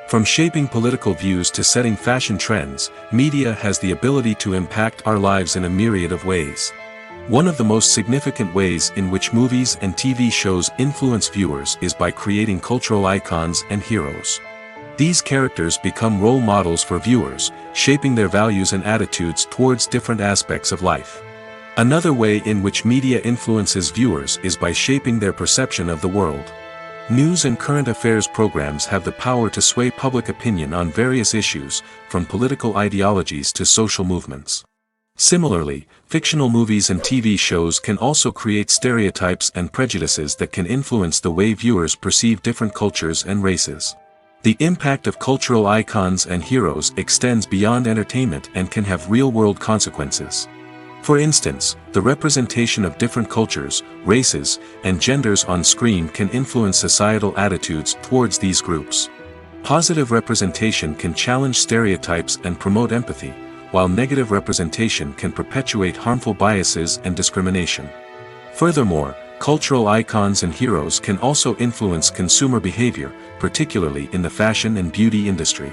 [SPEAKER 1] From shaping political views to setting fashion trends, media has the ability to impact our lives in a myriad of ways. One of the most significant ways in which movies and TV shows influence viewers is by creating cultural icons and heroes. These characters become role models for viewers, shaping their values and attitudes towards different aspects of life. Another way in which media influences viewers is by shaping their perception of the world. News and current affairs programs have the power to sway public opinion on various issues, from political ideologies to social movements. Similarly, fictional movies and TV shows can also create stereotypes and prejudices that can influence the way viewers perceive different cultures and races. The impact of cultural icons and heroes extends beyond entertainment and can have real-world consequences. For instance, the representation of different cultures, races, and genders on screen can influence societal attitudes towards these groups. Positive representation can challenge stereotypes and promote empathy, while negative representation can perpetuate harmful biases and discrimination. Furthermore, cultural icons and heroes can also influence consumer behavior, particularly in the fashion and beauty industry.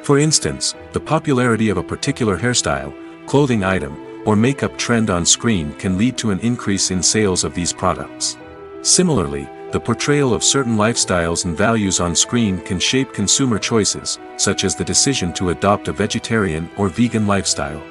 [SPEAKER 1] For instance, the popularity of a particular hairstyle, clothing item, or makeup trend on screen can lead to an increase in sales of these products. Similarly, the portrayal of certain lifestyles and values on screen can shape consumer choices, such as the decision to adopt a vegetarian or vegan lifestyle.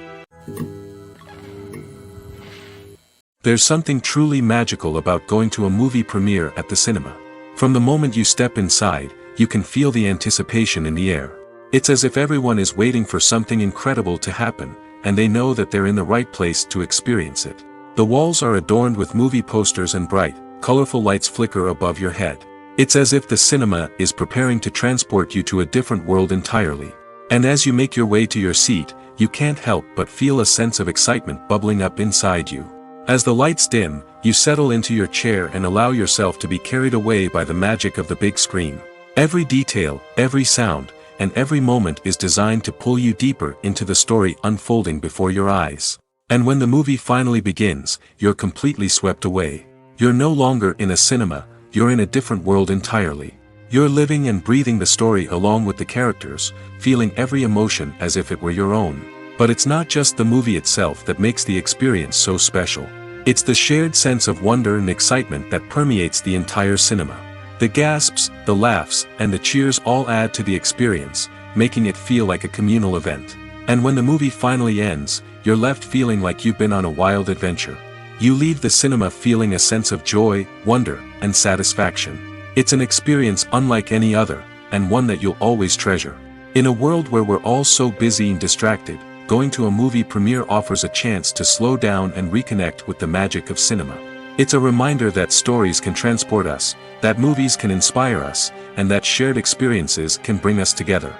[SPEAKER 1] There's something truly magical about going to a movie premiere at the cinema. From the moment you step inside, you can feel the anticipation in the air. It's as if everyone is waiting for something incredible to happen, and they know that they're in the right place to experience it. The walls are adorned with movie posters and bright, colorful lights flicker above your head. It's as if the cinema is preparing to transport you to a different world entirely. And as you make your way to your seat, you can't help but feel a sense of excitement bubbling up inside you. As the lights dim, you settle into your chair and allow yourself to be carried away by the magic of the big screen. Every detail, every sound, and every moment is designed to pull you deeper into the story unfolding before your eyes. And when the movie finally begins, you're completely swept away. You're no longer in a cinema, you're in a different world entirely. You're living and breathing the story along with the characters, feeling every emotion as if it were your own. But it's not just the movie itself that makes the experience so special. It's the shared sense of wonder and excitement that permeates the entire cinema. The gasps, the laughs, and the cheers all add to the experience, making it feel like a communal event. And when the movie finally ends, you're left feeling like you've been on a wild adventure. You leave the cinema feeling a sense of joy, wonder, and satisfaction. It's an experience unlike any other, and one that you'll always treasure. In a world where we're all so busy and distracted, going to a movie premiere offers a chance to slow down and reconnect with the magic of cinema. It's a reminder that stories can transport us, that movies can inspire us, and that shared experiences can bring us together.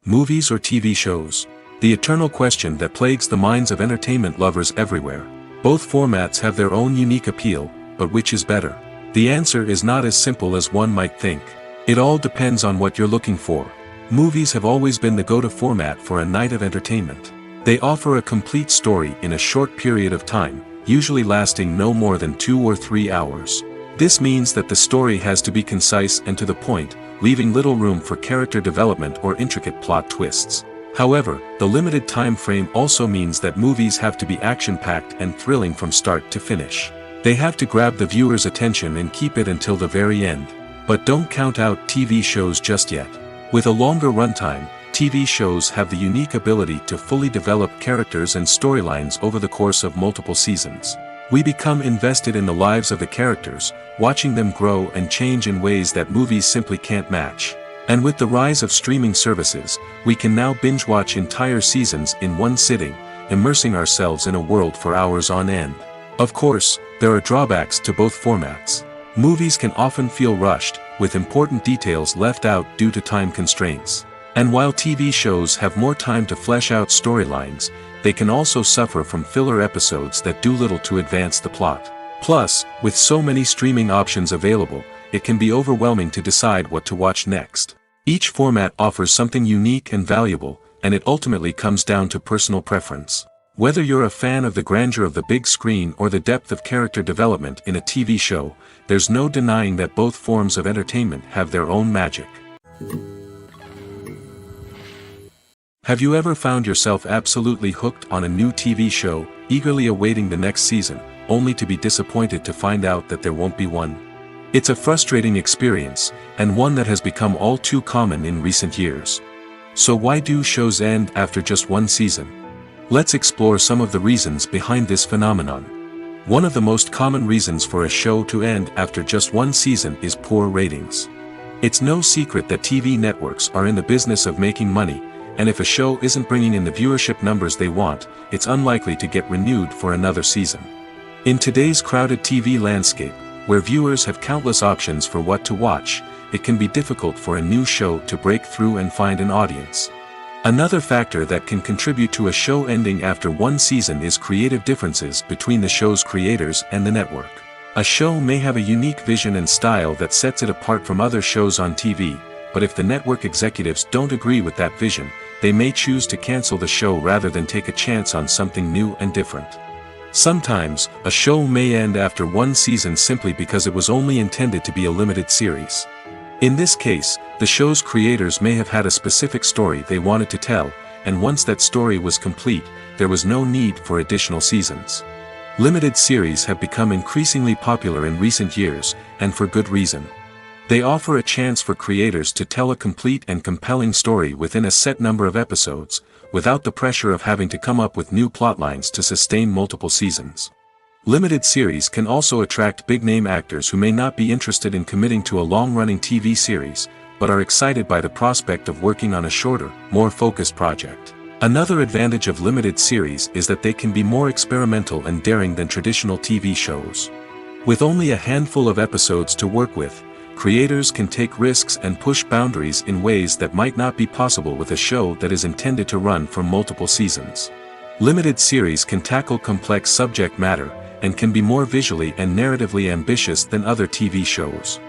[SPEAKER 1] Movies or TV shows? The eternal question that plagues the minds of entertainment lovers everywhere. Both formats have their own unique appeal, but which is better? The answer is not as simple as one might think. It all depends on what you're looking for. Movies have always been the go-to format for a night of entertainment. They offer a complete story in a short period of time, usually lasting no more than 2 or 3 hours. This means that the story has to be concise and to the point, leaving little room for character development or intricate plot twists. However, the limited time frame also means that movies have to be action-packed and thrilling from start to finish. They have to grab the viewer's attention and keep it until the very end. But don't count out TV shows just yet. With a longer runtime, TV shows have the unique ability to fully develop characters and storylines over the course of multiple seasons. We become invested in the lives of the characters, watching them grow and change in ways that movies simply can't match. And with the rise of streaming services, we can now binge-watch entire seasons in one sitting, immersing ourselves in a world for hours on end. Of course, there are drawbacks to both formats. Movies can often feel rushed, with important details left out due to time constraints. And while TV shows have more time to flesh out storylines, they can also suffer from filler episodes that do little to advance the plot. Plus, with so many streaming options available, it can be overwhelming to decide what to watch next. Each format offers something unique and valuable, and it ultimately comes down to personal preference. Whether you're a fan of the grandeur of the big screen or the depth of character development in a TV show, there's no denying that both forms of entertainment have their own magic. Have you ever found yourself absolutely hooked on a new TV show, eagerly awaiting the next season, only to be disappointed to find out that there won't be one? It's a frustrating experience, and one that has become all too common in recent years. So why do shows end after just one season? Let's explore some of the reasons behind this phenomenon. One of the most common reasons for a show to end after just one season is poor ratings. It's no secret that TV networks are in the business of making money, and if a show isn't bringing in the viewership numbers they want, it's unlikely to get renewed for another season. In today's crowded TV landscape, where viewers have countless options for what to watch, it can be difficult for a new show to break through and find an audience. Another factor that can contribute to a show ending after one season is creative differences between the show's creators and the network. A show may have a unique vision and style that sets it apart from other shows on TV, but if the network executives don't agree with that vision, they may choose to cancel the show rather than take a chance on something new and different. Sometimes, a show may end after one season simply because it was only intended to be a limited series. In this case, the show's creators may have had a specific story they wanted to tell, and once that story was complete, there was no need for additional seasons. Limited series have become increasingly popular in recent years, and for good reason. They offer a chance for creators to tell a complete and compelling story within a set number of episodes, without the pressure of having to come up with new plotlines to sustain multiple seasons. Limited series can also attract big-name actors who may not be interested in committing to a long-running TV series, but are excited by the prospect of working on a shorter, more focused project. Another advantage of limited series is that they can be more experimental and daring than traditional TV shows. With only a handful of episodes to work with, creators can take risks and push boundaries in ways that might not be possible with a show that is intended to run for multiple seasons. Limited series can tackle complex subject matter, and can be more visually and narratively ambitious than other TV shows.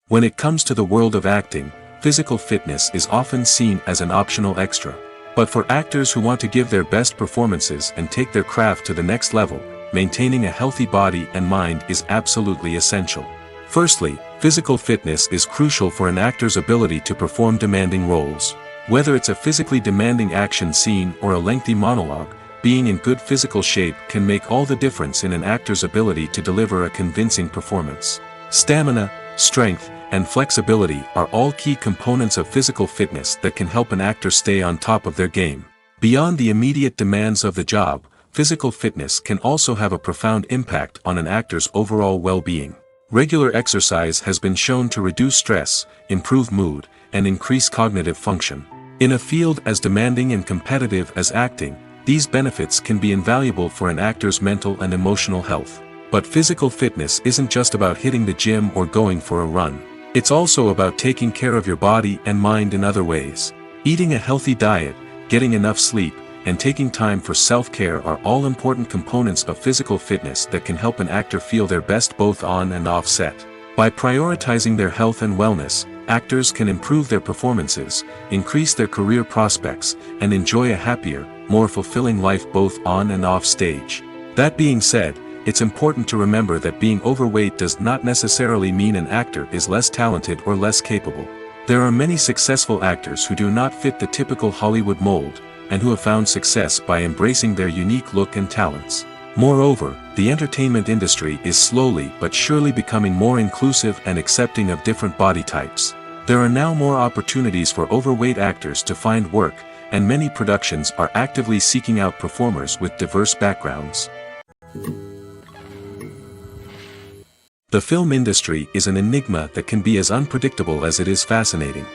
[SPEAKER 1] When it comes to the world of acting, physical fitness is often seen as an optional extra. But for actors who want to give their best performances and take their craft to the next level, maintaining a healthy body and mind is absolutely essential. Firstly, physical fitness is crucial for an actor's ability to perform demanding roles. Whether it's a physically demanding action scene or a lengthy monologue, being in good physical shape can make all the difference in an actor's ability to deliver a convincing performance. Stamina, strength, and flexibility are all key components of physical fitness that can help an actor stay on top of their game. Beyond the immediate demands of the job, physical fitness can also have a profound impact on an actor's overall well-being. Regular exercise has been shown to reduce stress, improve mood, and increase cognitive function. In a field as demanding and competitive as acting, these benefits can be invaluable for an actor's mental and emotional health. But physical fitness isn't just about hitting the gym or going for a run. It's also about taking care of your body and mind in other ways. Eating a healthy diet, getting enough sleep, and taking time for self-care are all important components of physical fitness that can help an actor feel their best both on and off set. By prioritizing their health and wellness, actors can improve their performances, increase their career prospects, and enjoy a happier, more fulfilling life both on and off stage. That being said, it's important to remember that being overweight does not necessarily mean an actor is less talented or less capable. There are many successful actors who do not fit the typical Hollywood mold, and who have found success by embracing their unique look and talents. Moreover, the entertainment industry is slowly but surely becoming more inclusive and accepting of different body types. There are now more opportunities for overweight actors to find work, and many productions are actively seeking out performers with diverse backgrounds. The film industry is an enigma that can be as unpredictable as it is fascinating.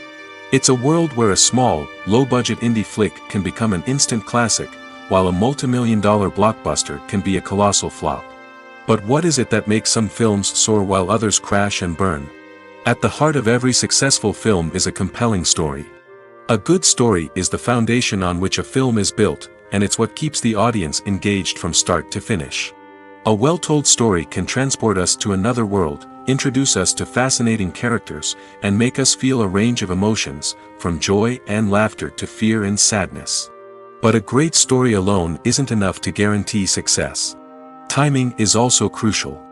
[SPEAKER 1] It's a world where a small, low-budget indie flick can become an instant classic, while a multi-million-dollar blockbuster can be a colossal flop. But what is it that makes some films soar while others crash and burn? At the heart of every successful film is a compelling story. A good story is the foundation on which a film is built, and it's what keeps the audience engaged from start to finish. A well-told story can transport us to another world, introduce us to fascinating characters, and make us feel a range of emotions, from joy and laughter to fear and sadness. But a great story alone isn't enough to guarantee success. Timing is also crucial.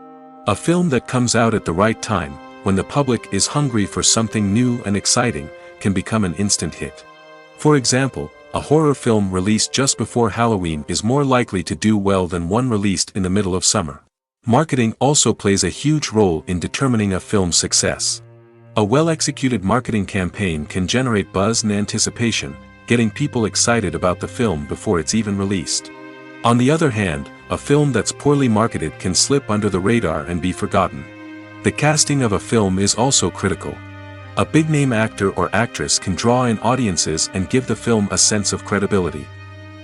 [SPEAKER 1] A film that comes out at the right time, when the public is hungry for something new and exciting, can become an instant hit. For example, a horror film released just before Halloween is more likely to do well than one released in the middle of summer. Marketing also plays a huge role in determining a film's success. A well-executed marketing campaign can generate buzz and anticipation, getting people excited about the film before it's even released. On the other hand, a film that's poorly marketed can slip under the radar and be forgotten. The casting of a film is also critical. A big-name actor or actress can draw in audiences and give the film a sense of credibility.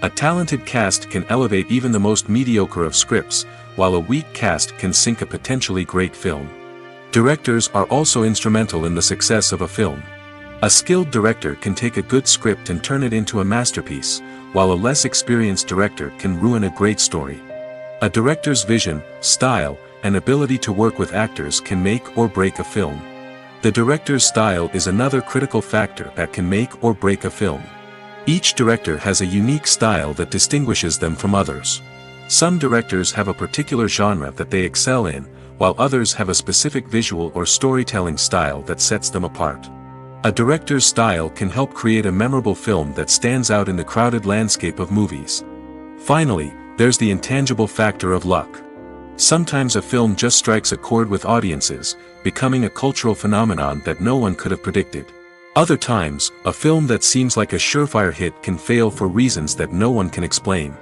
[SPEAKER 1] A talented cast can elevate even the most mediocre of scripts, while a weak cast can sink a potentially great film. Directors are also instrumental in the success of a film. A skilled director can take a good script and turn it into a masterpiece, while a less experienced director can ruin a great story. A director's vision, style, and ability to work with actors can make or break a film. The director's style is another critical factor that can make or break a film. Each director has a unique style that distinguishes them from others. Some directors have a particular genre that they excel in, while others have a specific visual or storytelling style that sets them apart. A director's style can help create a memorable film that stands out in the crowded landscape of movies. Finally, there's the intangible factor of luck. Sometimes a film just strikes a chord with audiences, becoming a cultural phenomenon that no one could have predicted. Other times, a film that seems like a surefire hit can fail for reasons that no one can explain.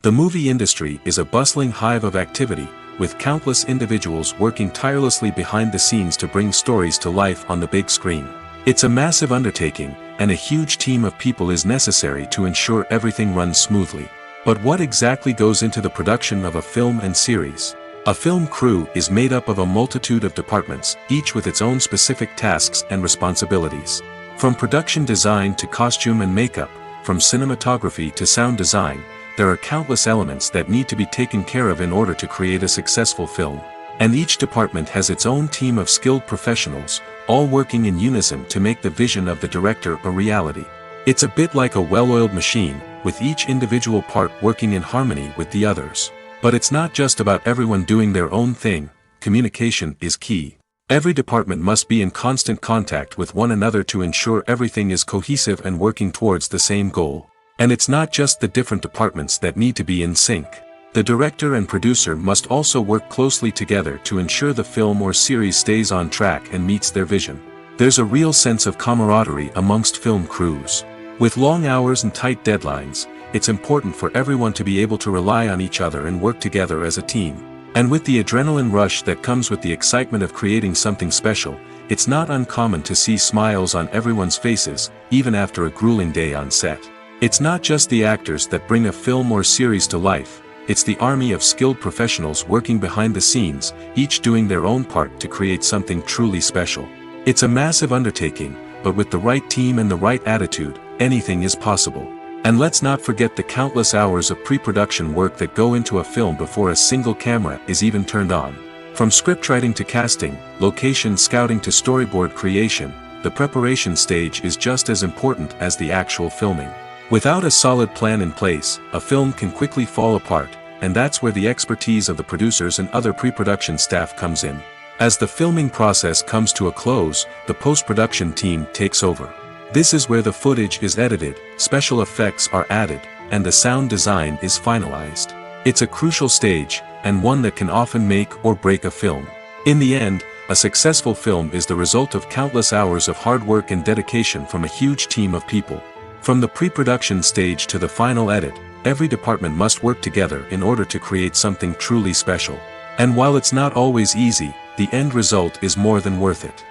[SPEAKER 1] The movie industry is a bustling hive of activity, with countless individuals working tirelessly behind the scenes to bring stories to life on the big screen. It's a massive undertaking, and a huge team of people is necessary to ensure everything runs smoothly. But what exactly goes into the production of a film and series? A film crew is made up of a multitude of departments, each with its own specific tasks and responsibilities. From production design to costume and makeup, from cinematography to sound design, there are countless elements that need to be taken care of in order to create a successful film. And each department has its own team of skilled professionals, all working in unison to make the vision of the director a reality. It's a bit like a well-oiled machine, with each individual part working in harmony with the others. But it's not just about everyone doing their own thing. Communication is key. Every department must be in constant contact with one another to ensure everything is cohesive and working towards the same goal. And it's not just the different departments that need to be in sync. The director and producer must also work closely together to ensure the film or series stays on track and meets their vision. There's a real sense of camaraderie amongst film crews. With long hours and tight deadlines, it's important for everyone to be able to rely on each other and work together as a team. And with the adrenaline rush that comes with the excitement of creating something special, it's not uncommon to see smiles on everyone's faces, even after a grueling day on set. It's not just the actors that bring a film or series to life, it's the army of skilled professionals working behind the scenes, each doing their own part to create something truly special. It's a massive undertaking, but with the right team and the right attitude, anything is possible. And let's not forget the countless hours of pre-production work that go into a film before a single camera is even turned on. From scriptwriting to casting, location scouting to storyboard creation, the preparation stage is just as important as the actual filming. Without a solid plan in place, a film can quickly fall apart, and that's where the expertise of the producers and other pre-production staff comes in. As the filming process comes to a close, the post-production team takes over. This is where the footage is edited, special effects are added, and the sound design is finalized. It's a crucial stage, and one that can often make or break a film. In the end, a successful film is the result of countless hours of hard work and dedication from a huge team of people. From the pre-production stage to the final edit, every department must work together in order to create something truly special. And while it's not always easy, the end result is more than worth it.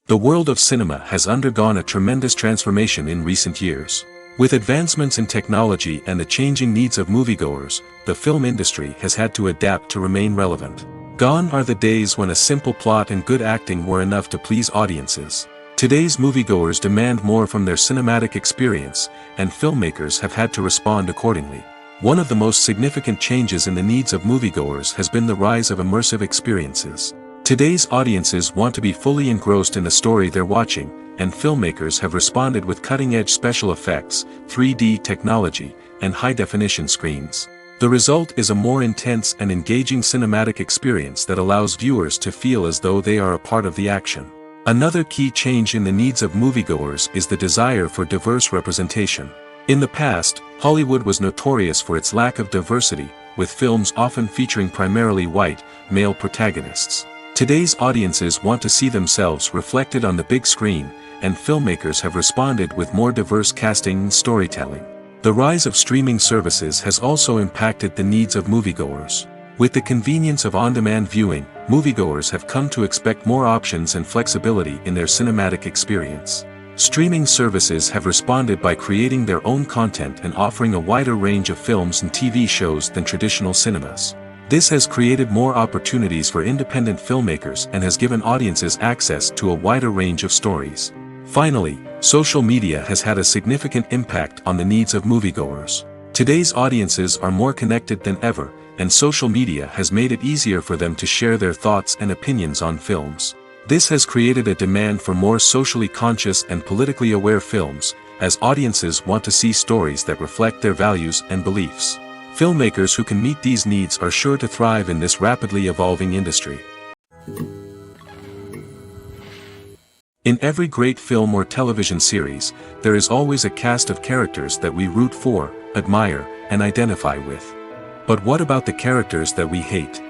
[SPEAKER 1] The world of cinema has undergone a tremendous transformation in recent years. With advancements in technology and the changing needs of moviegoers, the film industry has had to adapt to remain relevant. Gone are the days when a simple plot and good acting were enough to please audiences. Today's moviegoers demand more from their cinematic experience, and filmmakers have had to respond accordingly. One of the most significant changes in the needs of moviegoers has been the rise of immersive experiences. Today's audiences want to be fully engrossed in the story they're watching, and filmmakers have responded with cutting-edge special effects, 3D technology, and high-definition screens. The result is a more intense and engaging cinematic experience that allows viewers to feel as though they are a part of the action. Another key change in the needs of moviegoers is the desire for diverse representation. In the past, Hollywood was notorious for its lack of diversity, with films often featuring primarily white, male protagonists. Today's audiences want to see themselves reflected on the big screen, and filmmakers have responded with more diverse casting and storytelling. The rise of streaming services has also impacted the needs of moviegoers. With the convenience of on-demand viewing, moviegoers have come to expect more options and flexibility in their cinematic experience. Streaming services have responded by creating their own content and offering a wider range of films and TV shows than traditional cinemas. This has created more opportunities for independent filmmakers and has given audiences access to a wider range of stories. Finally, social media has had a significant impact on the needs of moviegoers. Today's audiences are more connected than ever, and social media has made it easier for them to share their thoughts and opinions on films. This has created a demand for more socially conscious and politically aware films, as audiences want to see stories that reflect their values and beliefs. Filmmakers who can meet these needs are sure to thrive in this rapidly evolving industry. In every great film or television series, there is always a cast of characters that we root for, admire, and identify with. But what about the characters that we hate?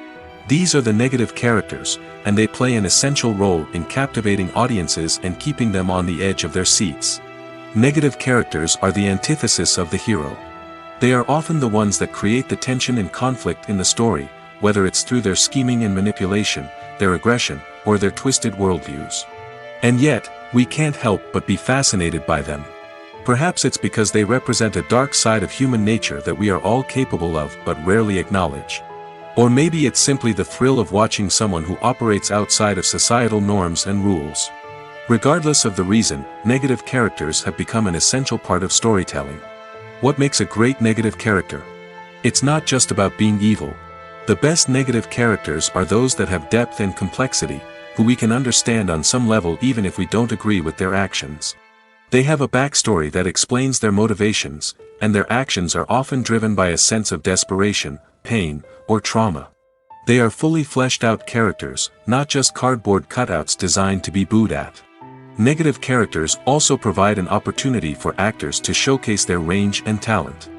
[SPEAKER 1] These are the negative characters, and they play an essential role in captivating audiences and keeping them on the edge of their seats. Negative characters are the antithesis of the hero. They are often the ones that create the tension and conflict in the story, whether it's through their scheming and manipulation, their aggression, or their twisted worldviews. And yet, we can't help but be fascinated by them. Perhaps it's because they represent a dark side of human nature that we are all capable of but rarely acknowledge. Or maybe it's simply the thrill of watching someone who operates outside of societal norms and rules. Regardless of the reason, negative characters have become an essential part of storytelling. What makes a great negative character? It's not just about being evil. The best negative characters are those that have depth and complexity, who we can understand on some level even if we don't agree with their actions. They have a backstory that explains their motivations, and their actions are often driven by a sense of desperation, pain, or trauma. They are fully fleshed out characters, not just cardboard cutouts designed to be booed at. Negative characters also provide an opportunity for actors to showcase their range and talent.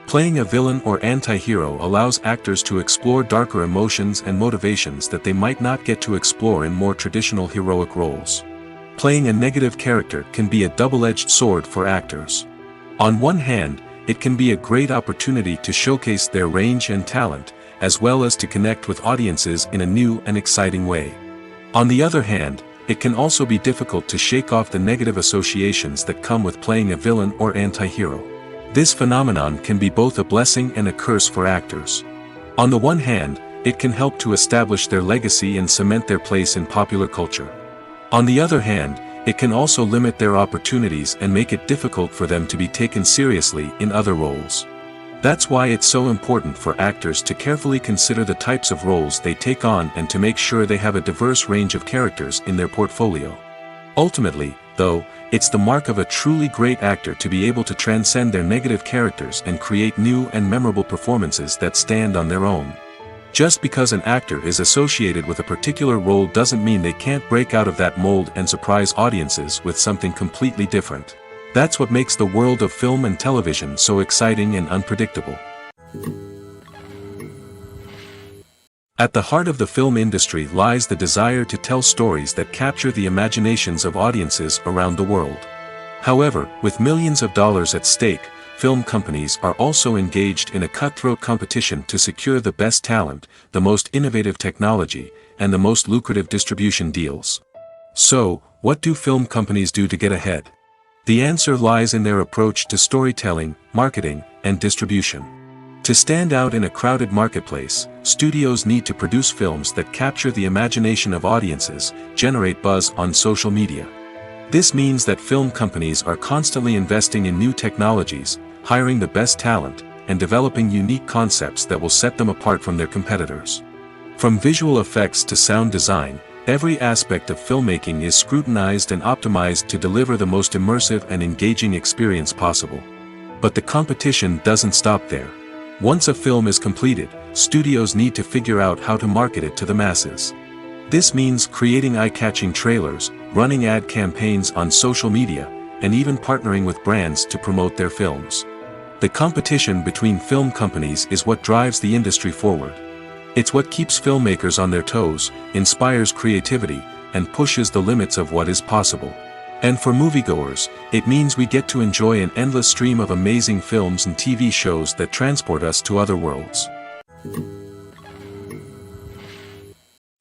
[SPEAKER 1] Playing a villain or anti-hero allows actors to explore darker emotions and motivations that they might not get to explore in more traditional heroic roles. Playing a negative character can be a double-edged sword for actors. On one hand, it can be a great opportunity to showcase their range and talent, as well as to connect with audiences in a new and exciting way. On the other hand, it can also be difficult to shake off the negative associations that come with playing a villain or anti-hero. This phenomenon can be both a blessing and a curse for actors. On the one hand, it can help to establish their legacy and cement their place in popular culture. On the other hand, it can also limit their opportunities and make it difficult for them to be taken seriously in other roles. That's why it's so important for actors to carefully consider the types of roles they take on and to make sure they have a diverse range of characters in their portfolio. Ultimately, though, it's the mark of a truly great actor to be able to transcend their negative characters and create new and memorable performances that stand on their own. Just because an actor is associated with a particular role doesn't mean they can't break out of that mold and surprise audiences with something completely different. That's what makes the world of film and television so exciting and unpredictable. At the heart of the film industry lies the desire to tell stories that capture the imaginations of audiences around the world. However, with millions of dollars at stake, film companies are also engaged in a cutthroat competition to secure the best talent, the most innovative technology, and the most lucrative distribution deals. So, what do film companies do to get ahead? The answer lies in their approach to storytelling, marketing, and distribution. To stand out in a crowded marketplace, studios need to produce films that capture the imagination of audiences, generate buzz on social media, This means that film companies are constantly investing in new technologies, hiring the best talent, and developing unique concepts that will set them apart from their competitors. From visual effects to sound design, every aspect of filmmaking is scrutinized and optimized to deliver the most immersive and engaging experience possible. But the competition doesn't stop there. Once a film is completed, studios need to figure out how to market it to the masses. This means creating eye-catching trailers, running ad campaigns on social media, and even partnering with brands to promote their films. The competition between film companies is what drives the industry forward. It's what keeps filmmakers on their toes, inspires creativity, and pushes the limits of what is possible. And for moviegoers, it means we get to enjoy an endless stream of amazing films and TV shows that transport us to other worlds.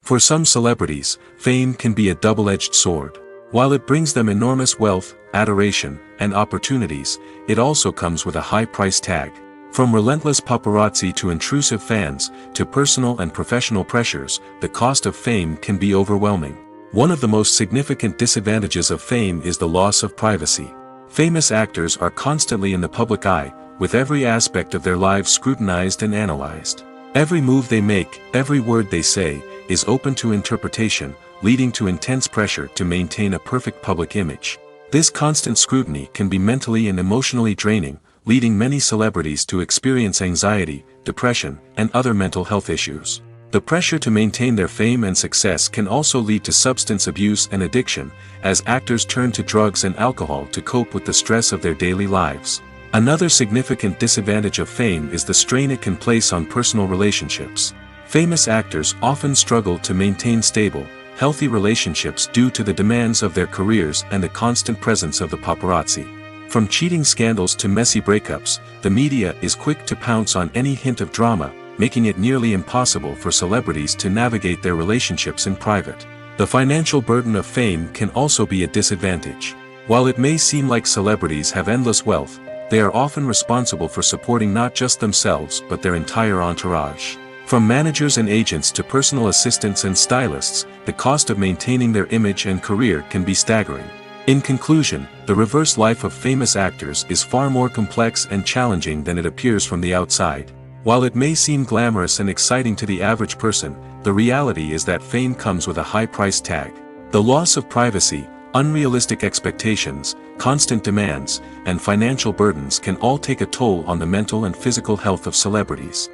[SPEAKER 1] For some celebrities, fame can be a double-edged sword. While it brings them enormous wealth, adoration, and opportunities, it also comes with a high price tag. From relentless paparazzi to intrusive fans, to personal and professional pressures, the cost of fame can be overwhelming. One of the most significant disadvantages of fame is the loss of privacy. Famous actors are constantly in the public eye, with every aspect of their lives scrutinized and analyzed. Every move they make, every word they say, is open to interpretation, leading to intense pressure to maintain a perfect public image. This constant scrutiny can be mentally and emotionally draining, leading many celebrities to experience anxiety, depression, and other mental health issues. The pressure to maintain their fame and success can also lead to substance abuse and addiction, as actors turn to drugs and alcohol to cope with the stress of their daily lives. Another significant disadvantage of fame is the strain it can place on personal relationships. Famous actors often struggle to maintain stable, healthy relationships due to the demands of their careers and the constant presence of the paparazzi. From cheating scandals to messy breakups, the media is quick to pounce on any hint of drama, making it nearly impossible for celebrities to navigate their relationships in private. The financial burden of fame can also be a disadvantage. While it may seem like celebrities have endless wealth, they are often responsible for supporting not just themselves but their entire entourage. From managers and agents to personal assistants and stylists, the cost of maintaining their image and career can be staggering. In conclusion, the reverse life of famous actors is far more complex and challenging than it appears from the outside. While it may seem glamorous and exciting to the average person, the reality is that fame comes with a high price tag. The loss of privacy, unrealistic expectations, constant demands, and financial burdens can all take a toll on the mental and physical health of celebrities.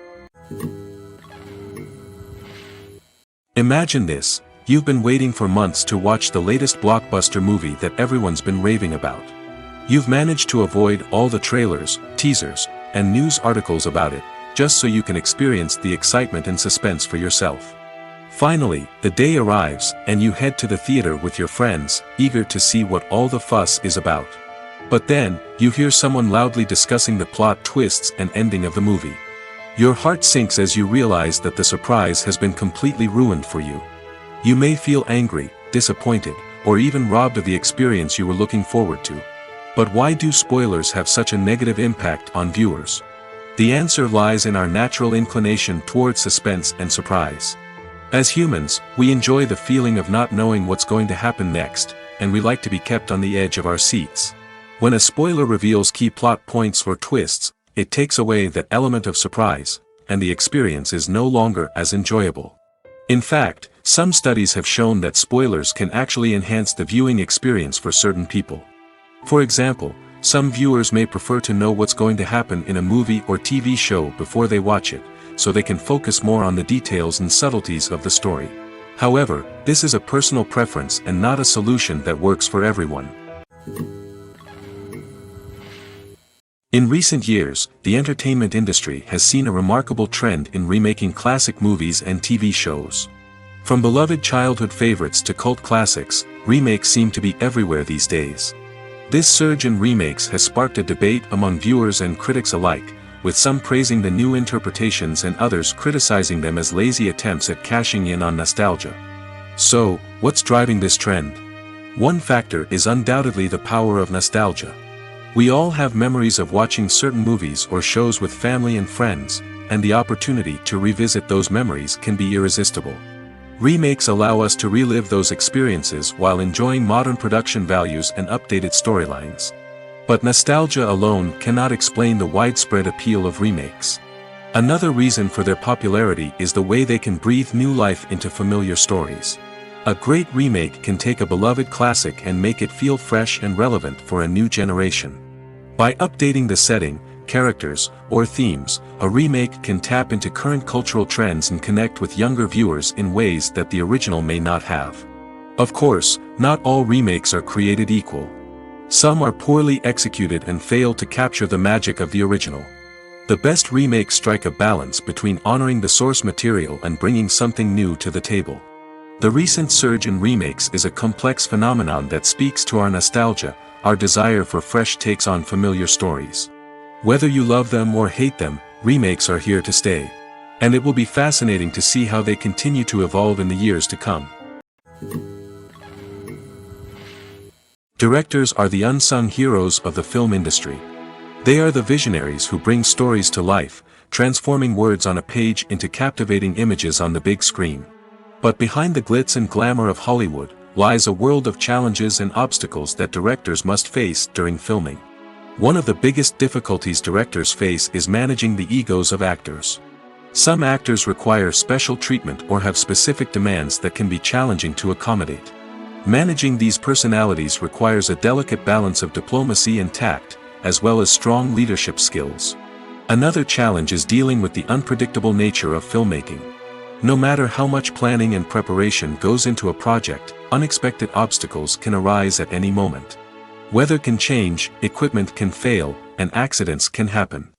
[SPEAKER 1] Imagine this: you've been waiting for months to watch the latest blockbuster movie that everyone's been raving about. You've managed to avoid all the trailers, teasers, and news articles about it, just so you can experience the excitement and suspense for yourself. Finally, the day arrives, and you head to the theater with your friends, eager to see what all the fuss is about. But then, you hear someone loudly discussing the plot twists and ending of the movie. Your heart sinks as you realize that the surprise has been completely ruined for you. You may feel angry, disappointed, or even robbed of the experience you were looking forward to. But why do spoilers have such a negative impact on viewers? The answer lies in our natural inclination toward suspense and surprise. As humans, we enjoy the feeling of not knowing what's going to happen next, and we like to be kept on the edge of our seats. When a spoiler reveals key plot points or twists, it takes away that element of surprise, and the experience is no longer as enjoyable. In fact, some studies have shown that spoilers can actually enhance the viewing experience for certain people. For example, some viewers may prefer to know what's going to happen in a movie or TV show before they watch it, so they can focus more on the details and subtleties of the story. However, this is a personal preference and not a solution that works for everyone. In recent years, the entertainment industry has seen a remarkable trend in remaking classic movies and TV shows. From beloved childhood favorites to cult classics, remakes seem to be everywhere these days. This surge in remakes has sparked a debate among viewers and critics alike, with some praising the new interpretations and others criticizing them as lazy attempts at cashing in on nostalgia. So, what's driving this trend? One factor is undoubtedly the power of nostalgia. We all have memories of watching certain movies or shows with family and friends, and the opportunity to revisit those memories can be irresistible. Remakes allow us to relive those experiences while enjoying modern production values and updated storylines. But nostalgia alone cannot explain the widespread appeal of remakes. Another reason for their popularity is the way they can breathe new life into familiar stories. A great remake can take a beloved classic and make it feel fresh and relevant for a new generation. By updating the setting, characters, or themes, a remake can tap into current cultural trends and connect with younger viewers in ways that the original may not have. Of course, not all remakes are created equal. Some are poorly executed and fail to capture the magic of the original. The best remakes strike a balance between honoring the source material and bringing something new to the table. The recent surge in remakes is a complex phenomenon that speaks to our nostalgia, our desire for fresh takes on familiar stories. Whether you love them or hate them, remakes are here to stay. And it will be fascinating to see how they continue to evolve in the years to come. Directors are the unsung heroes of the film industry. They are the visionaries who bring stories to life, transforming words on a page into captivating images on the big screen. But behind the glitz and glamour of Hollywood, lies a world of challenges and obstacles that directors must face during filming. One of the biggest difficulties directors face is managing the egos of actors. Some actors require special treatment or have specific demands that can be challenging to accommodate. Managing these personalities requires a delicate balance of diplomacy and tact, as well as strong leadership skills. Another challenge is dealing with the unpredictable nature of filmmaking. No matter how much planning and preparation goes into a project, unexpected obstacles can arise at any moment. Weather can change, equipment can fail, and accidents can happen.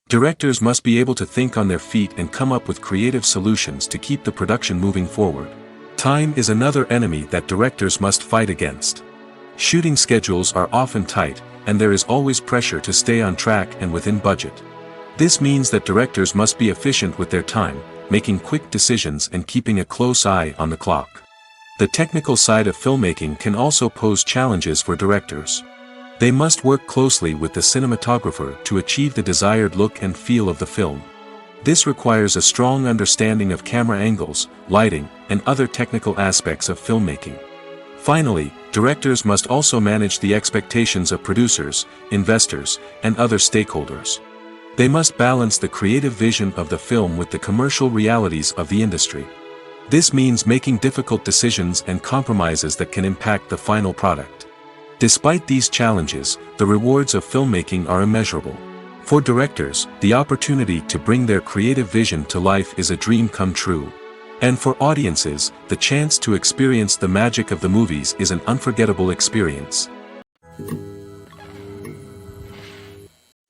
[SPEAKER 1] Directors must be able to think on their feet and come up with creative solutions to keep the production moving forward. Time is another enemy that directors must fight against. Shooting schedules are often tight, and there is always pressure to stay on track and within budget. This means that directors must be efficient with their time, making quick decisions and keeping a close eye on the clock. The technical side of filmmaking can also pose challenges for directors. They must work closely with the cinematographer to achieve the desired look and feel of the film. This requires a strong understanding of camera angles, lighting, and other technical aspects of filmmaking. Finally, directors must also manage the expectations of producers, investors, and other stakeholders. They must balance the creative vision of the film with the commercial realities of the industry. This means making difficult decisions and compromises that can impact the final product. Despite these challenges, the rewards of filmmaking are immeasurable. For directors, the opportunity to bring their creative vision to life is a dream come true. And for audiences, the chance to experience the magic of the movies is an unforgettable experience.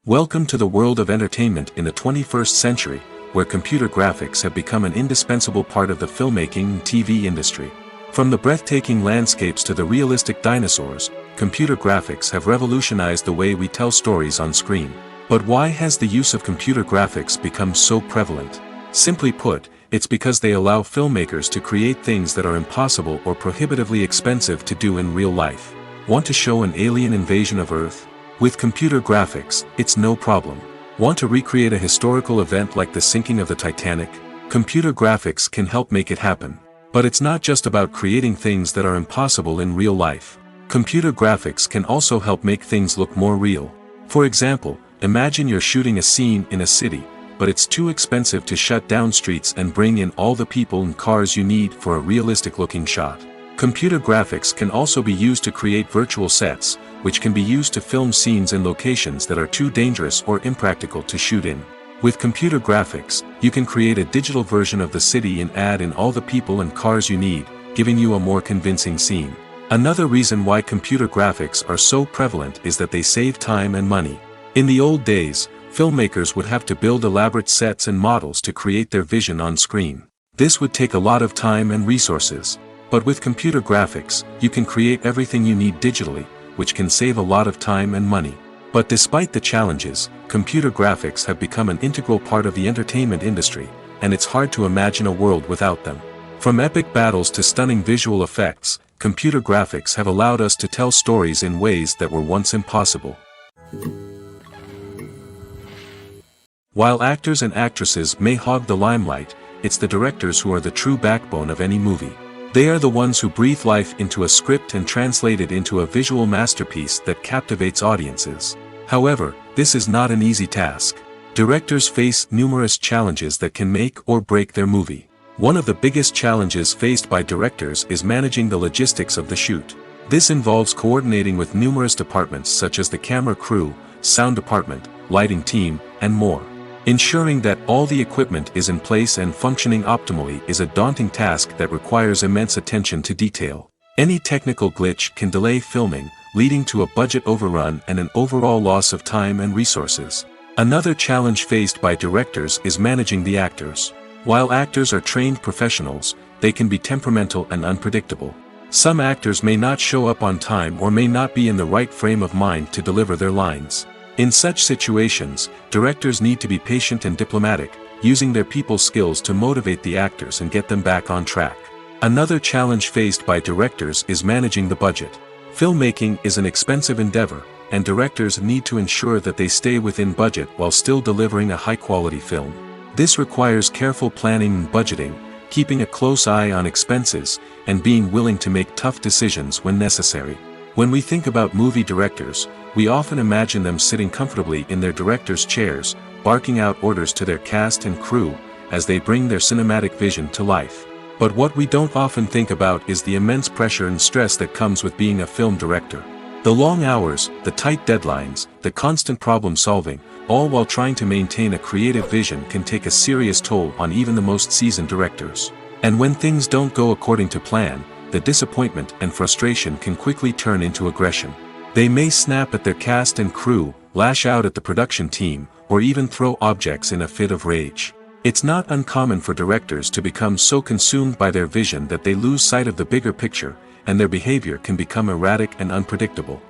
[SPEAKER 1] Welcome to the world of entertainment in the 21st century, where computer graphics have become an indispensable part of the filmmaking and TV industry. From the breathtaking landscapes to the realistic dinosaurs, computer graphics have revolutionized the way we tell stories on screen. But why has the use of computer graphics become so prevalent? Simply put, it's because they allow filmmakers to create things that are impossible or prohibitively expensive to do in real life. Want to show an alien invasion of Earth? With computer graphics, it's no problem. Want to recreate a historical event like the sinking of the Titanic? Computer graphics can help make it happen. But it's not just about creating things that are impossible in real life. Computer graphics can also help make things look more real. For example, imagine you're shooting a scene in a city, but it's too expensive to shut down streets and bring in all the people and cars you need for a realistic-looking shot. Computer graphics can also be used to create virtual sets, which can be used to film scenes in locations that are too dangerous or impractical to shoot in. With computer graphics, you can create a digital version of the city and add in all the people and cars you need, giving you a more convincing scene. Another reason why computer graphics are so prevalent is that they save time and money. In the old days, filmmakers would have to build elaborate sets and models to create their vision on screen. This would take a lot of time and resources. But with computer graphics, you can create everything you need digitally, which can save a lot of time and money. But despite the challenges, computer graphics have become an integral part of the entertainment industry, and it's hard to imagine a world without them. From epic battles to stunning visual effects, computer graphics have allowed us to tell stories in ways that were once impossible. While actors and actresses may hog the limelight, it's the directors who are the true backbone of any movie. They are the ones who breathe life into a script and translate it into a visual masterpiece that captivates audiences. However, this is not an easy task. Directors face numerous challenges that can make or break their movie. One of the biggest challenges faced by directors is managing the logistics of the shoot. This involves coordinating with numerous departments such as the camera crew, sound department, lighting team, and more. Ensuring that all the equipment is in place and functioning optimally is a daunting task that requires immense attention to detail. Any technical glitch can delay filming, leading to a budget overrun and an overall loss of time and resources. Another challenge faced by directors is managing the actors. While actors are trained professionals, they can be temperamental and unpredictable. Some actors may not show up on time or may not be in the right frame of mind to deliver their lines. In such situations, directors need to be patient and diplomatic, using their people skills to motivate the actors and get them back on track. Another challenge faced by directors is managing the budget. Filmmaking is an expensive endeavor, and directors need to ensure that they stay within budget while still delivering a high-quality film. This requires careful planning and budgeting, keeping a close eye on expenses, and being willing to make tough decisions when necessary. When we think about movie directors, we often imagine them sitting comfortably in their director's chairs, barking out orders to their cast and crew, as they bring their cinematic vision to life. But what we don't often think about is the immense pressure and stress that comes with being a film director. The long hours, the tight deadlines, the constant problem solving, all while trying to maintain a creative vision can take a serious toll on even the most seasoned directors. And when things don't go according to plan, the disappointment and frustration can quickly turn into aggression. They may snap at their cast and crew, lash out at the production team, or even throw objects in a fit of rage. It's not uncommon for directors to become so consumed by their vision that they lose sight of the bigger picture, and their behavior can become erratic and unpredictable.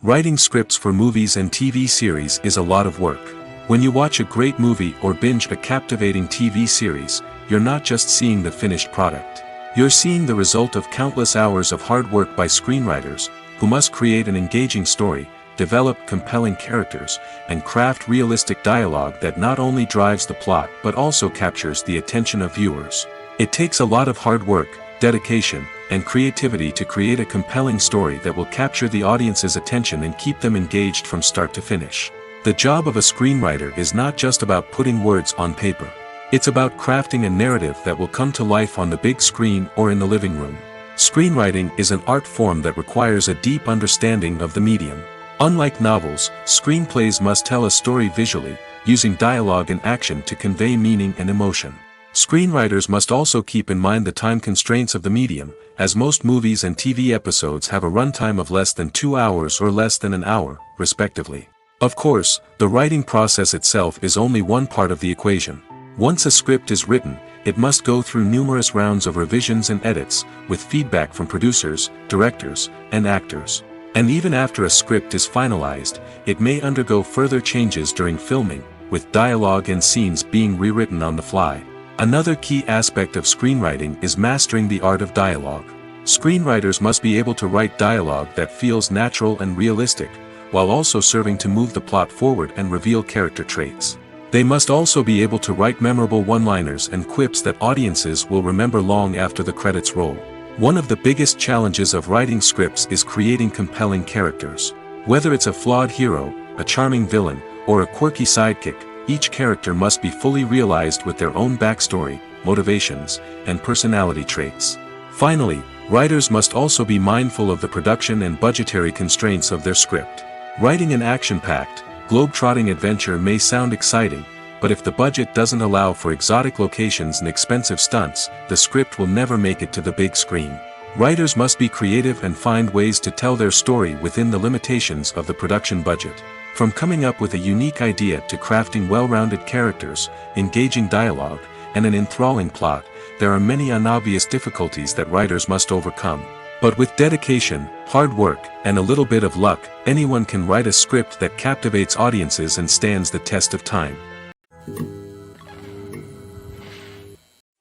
[SPEAKER 1] Writing scripts for movies and TV series is a lot of work. When you watch a great movie or binge a captivating TV series, you're not just seeing the finished product. You're seeing the result of countless hours of hard work by screenwriters, who must create an engaging story, develop compelling characters, and craft realistic dialogue that not only drives the plot but also captures the attention of viewers. It takes a lot of hard work, dedication, and creativity to create a compelling story that will capture the audience's attention and keep them engaged from start to finish. The job of a screenwriter is not just about putting words on paper. It's about crafting a narrative that will come to life on the big screen or in the living room. Screenwriting is an art form that requires a deep understanding of the medium. Unlike novels, screenplays must tell a story visually, using dialogue and action to convey meaning and emotion. Screenwriters must also keep in mind the time constraints of the medium, as most movies and TV episodes have a runtime of less than 2 hours or less than an hour, respectively. Of course, the writing process itself is only one part of the equation. Once a script is written, it must go through numerous rounds of revisions and edits, with feedback from producers, directors, and actors. And even after a script is finalized, it may undergo further changes during filming, with dialogue and scenes being rewritten on the fly. Another key aspect of screenwriting is mastering the art of dialogue. Screenwriters must be able to write dialogue that feels natural and realistic, while also serving to move the plot forward and reveal character traits. They must also be able to write memorable one-liners and quips that audiences will remember long after the credits roll. One of the biggest challenges of writing scripts is creating compelling characters. Whether it's a flawed hero, a charming villain, or a quirky sidekick, each character must be fully realized with their own backstory, motivations, and personality traits. Finally, writers must also be mindful of the production and budgetary constraints of their script. Writing an action-packed, globe-trotting adventure may sound exciting, but if the budget doesn't allow for exotic locations and expensive stunts, the script will never make it to the big screen. Writers must be creative and find ways to tell their story within the limitations of the production budget. From coming up with a unique idea to crafting well-rounded characters, engaging dialogue, and an enthralling plot, there are many unobvious difficulties that writers must overcome. But with dedication, hard work, and a little bit of luck, anyone can write a script that captivates audiences and stands the test of time.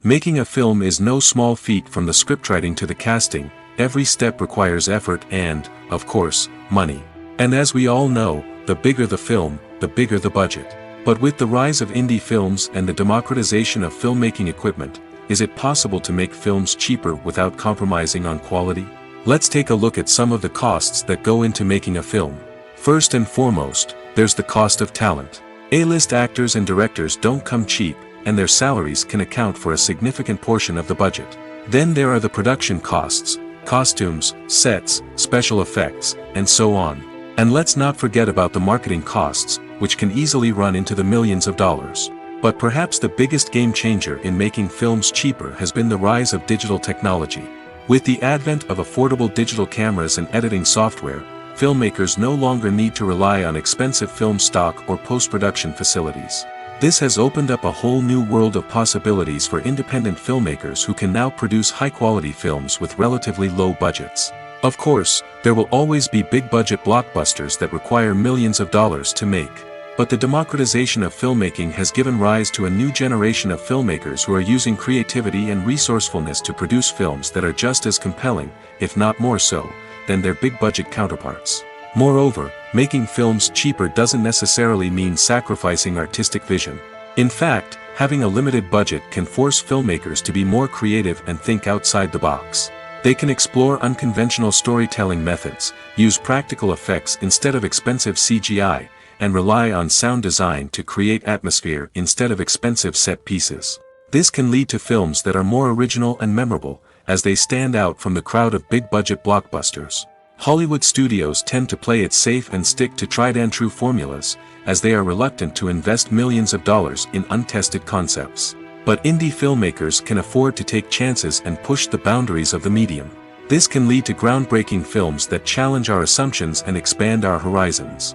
[SPEAKER 1] Making a film is no small feat. From the scriptwriting to the casting, every step requires effort and, of course, money. And as we all know, the bigger the film, the bigger the budget. But with the rise of indie films and the democratization of filmmaking equipment, is it possible to make films cheaper without compromising on quality? Let's take a look at some of the costs that go into making a film. First and foremost, there's the cost of talent. A-list actors and directors don't come cheap, and their salaries can account for a significant portion of the budget. Then there are the production costs, costumes, sets, special effects, and so on. And let's not forget about the marketing costs, which can easily run into the millions of dollars. But perhaps the biggest game changer in making films cheaper has been the rise of digital technology. With the advent of affordable digital cameras and editing software, filmmakers no longer need to rely on expensive film stock or post-production facilities. This has opened up a whole new world of possibilities for independent filmmakers who can now produce high-quality films with relatively low budgets. Of course, there will always be big-budget blockbusters that require millions of dollars to make. But the democratization of filmmaking has given rise to a new generation of filmmakers who are using creativity and resourcefulness to produce films that are just as compelling, if not more so, than their big-budget counterparts. Moreover, making films cheaper doesn't necessarily mean sacrificing artistic vision. In fact, having a limited budget can force filmmakers to be more creative and think outside the box. They can explore unconventional storytelling methods, use practical effects instead of expensive CGI, and rely on sound design to create atmosphere instead of expensive set pieces. This can lead to films that are more original and memorable, as they stand out from the crowd of big-budget blockbusters. Hollywood studios tend to play it safe and stick to tried-and-true formulas, as they are reluctant to invest millions of dollars in untested concepts. But indie filmmakers can afford to take chances and push the boundaries of the medium. This can lead to groundbreaking films that challenge our assumptions and expand our horizons.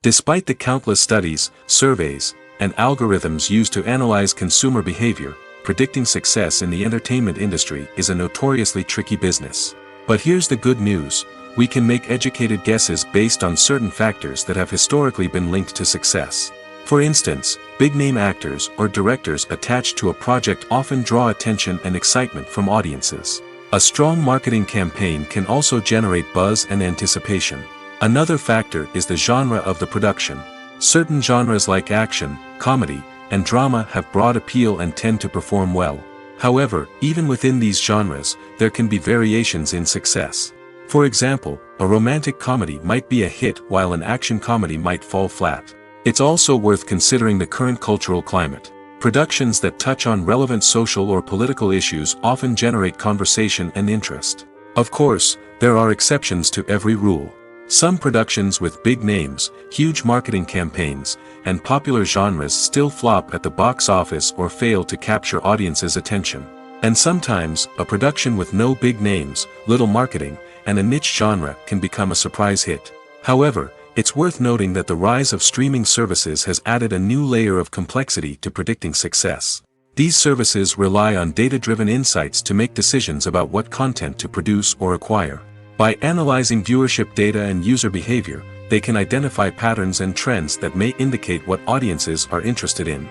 [SPEAKER 1] Despite the countless studies, surveys, and algorithms used to analyze consumer behavior, predicting success in the entertainment industry is a notoriously tricky business. But here's the good news: we can make educated guesses based on certain factors that have historically been linked to success. For instance, big-name actors or directors attached to a project often draw attention and excitement from audiences. A strong marketing campaign can also generate buzz and anticipation. Another factor is the genre of the production. Certain genres like action, comedy, and drama have broad appeal and tend to perform well. However, even within these genres, there can be variations in success. For example, a romantic comedy might be a hit while an action comedy might fall flat. It's also worth considering the current cultural climate. Productions that touch on relevant social or political issues often generate conversation and interest. Of course, there are exceptions to every rule. Some productions with big names, huge marketing campaigns, and popular genres still flop at the box office or fail to capture audiences' attention. And sometimes, a production with no big names, little marketing, and a niche genre can become a surprise hit. However, it's worth noting that the rise of streaming services has added a new layer of complexity to predicting success. These services rely on data-driven insights to make decisions about what content to produce or acquire. By analyzing viewership data and user behavior, they can identify patterns and trends that may indicate what audiences are interested in.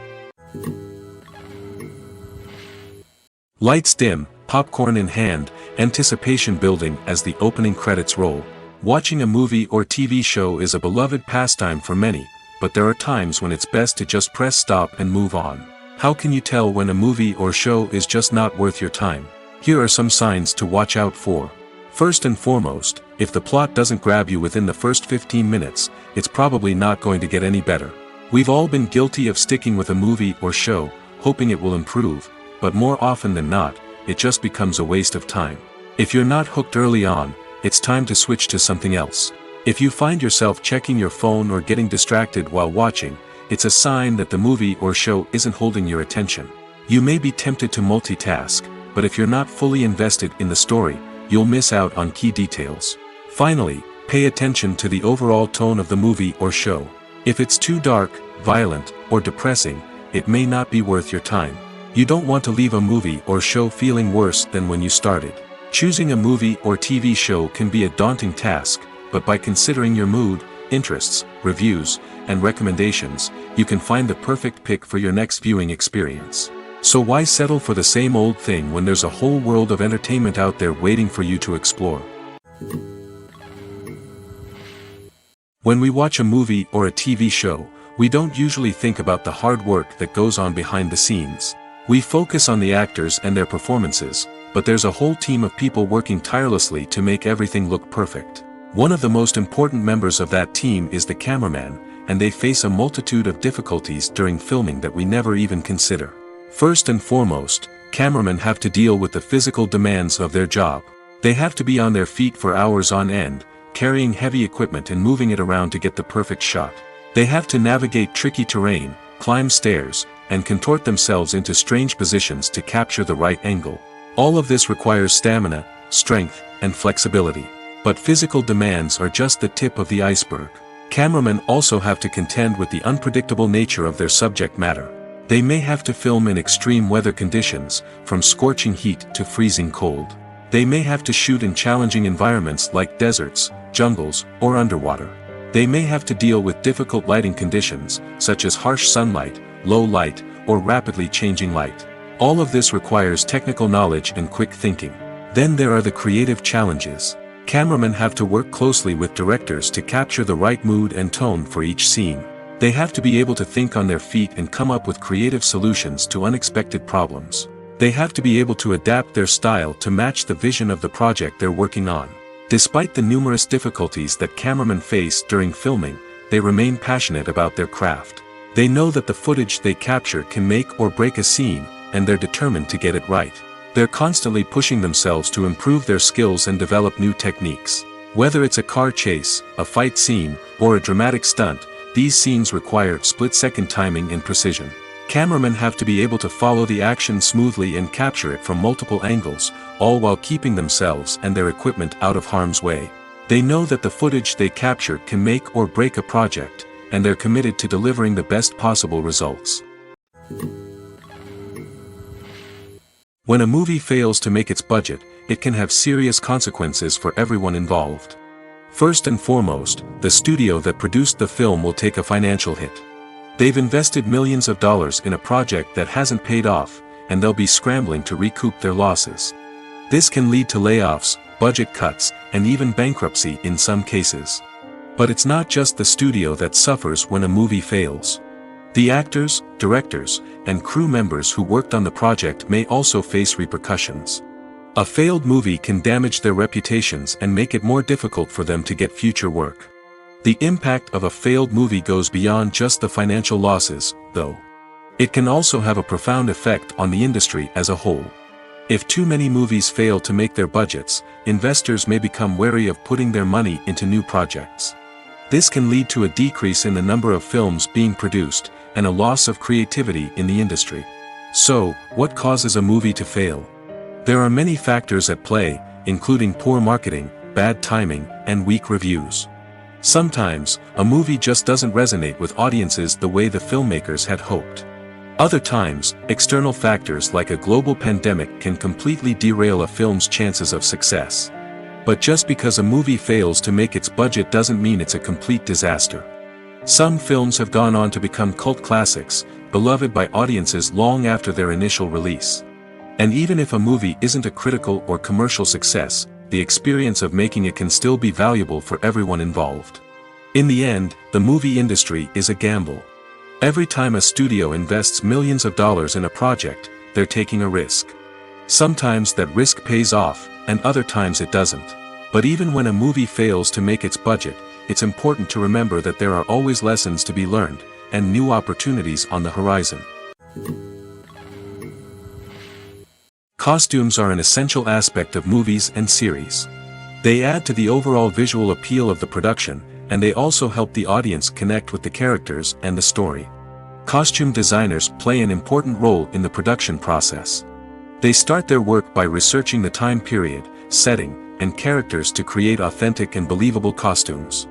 [SPEAKER 1] Lights dim, popcorn in hand, anticipation building as the opening credits roll. Watching a movie or TV show is a beloved pastime for many, but there are times when it's best to just press stop and move on. How can you tell when a movie or show is just not worth your time? Here are some signs to watch out for. First and foremost, if the plot doesn't grab you within the first 15 minutes, it's probably not going to get any better. We've all been guilty of sticking with a movie or show, hoping it will improve, but more often than not, it just becomes a waste of time. If you're not hooked early on, it's time to switch to something else. If you find yourself checking your phone or getting distracted while watching, it's a sign that the movie or show isn't holding your attention. You may be tempted to multitask, but if you're not fully invested in the story, you'll miss out on key details. Finally, pay attention to the overall tone of the movie or show. If it's too dark, violent, or depressing, it may not be worth your time. You don't want to leave a movie or show feeling worse than when you started. Choosing a movie or TV show can be a daunting task, but by considering your mood, interests, reviews, and recommendations, you can find the perfect pick for your next viewing experience. So why settle for the same old thing when there's a whole world of entertainment out there waiting for you to explore? When we watch a movie or a TV show, we don't usually think about the hard work that goes on behind the scenes. We focus on the actors and their performances, but there's a whole team of people working tirelessly to make everything look perfect. One of the most important members of that team is the cameraman, and they face a multitude of difficulties during filming that we never even consider. First and foremost, cameramen have to deal with the physical demands of their job. They have to be on their feet for hours on end, carrying heavy equipment and moving it around to get the perfect shot. They have to navigate tricky terrain, climb stairs, and contort themselves into strange positions to capture the right angle. All of this requires stamina, strength, and flexibility. But physical demands are just the tip of the iceberg. Cameramen also have to contend with the unpredictable nature of their subject matter. They may have to film in extreme weather conditions, from scorching heat to freezing cold. They may have to shoot in challenging environments like deserts, jungles, or underwater. They may have to deal with difficult lighting conditions, such as harsh sunlight, low light, or rapidly changing light. All of this requires technical knowledge and quick thinking. Then there are the creative challenges. Cameramen have to work closely with directors to capture the right mood and tone for each scene. They have to be able to think on their feet and come up with creative solutions to unexpected problems. They have to be able to adapt their style to match the vision of the project they're working on. Despite the numerous difficulties that cameramen face during filming, they remain passionate about their craft. They know that the footage they capture can make or break a scene, and they're determined to get it right. They're constantly pushing themselves to improve their skills and develop new techniques. Whether it's a car chase, a fight scene, or a dramatic stunt, these scenes require split-second timing and precision. Cameramen have to be able to follow the action smoothly and capture it from multiple angles, all while keeping themselves and their equipment out of harm's way. They know that the footage they capture can make or break a project, and they're committed to delivering the best possible results. When a movie fails to make its budget, it can have serious consequences for everyone involved. First and foremost, the studio that produced the film will take a financial hit. They've invested millions of dollars in a project that hasn't paid off, and they'll be scrambling to recoup their losses. This can lead to layoffs, budget cuts, and even bankruptcy in some cases. But it's not just the studio that suffers when a movie fails. The actors, directors, and crew members who worked on the project may also face repercussions. A failed movie can damage their reputations and make it more difficult for them to get future work. The impact of a failed movie goes beyond just the financial losses, though. It can also have a profound effect on the industry as a whole. If too many movies fail to make their budgets, investors may become wary of putting their money into new projects. This can lead to a decrease in the number of films being produced, and a loss of creativity in the industry. So, what causes a movie to fail? There are many factors at play, including poor marketing, bad timing, and weak reviews. Sometimes, a movie just doesn't resonate with audiences the way the filmmakers had hoped. Other times, external factors like a global pandemic can completely derail a film's chances of success. But just because a movie fails to make its budget doesn't mean it's a complete disaster. Some films have gone on to become cult classics, beloved by audiences long after their initial release. And even if a movie isn't a critical or commercial success, the experience of making it can still be valuable for everyone involved. In the end, the movie industry is a gamble. Every time a studio invests millions of dollars in a project, they're taking a risk. Sometimes that risk pays off, and other times it doesn't. But even when a movie fails to make its budget, it's important to remember that there are always lessons to be learned, and new opportunities on the horizon. Costumes are an essential aspect of movies and series. They add to the overall visual appeal of the production, and they also help the audience connect with the characters and the story. Costume designers play an important role in the production process. They start their work by researching the time period, setting, and characters to create authentic and believable costumes.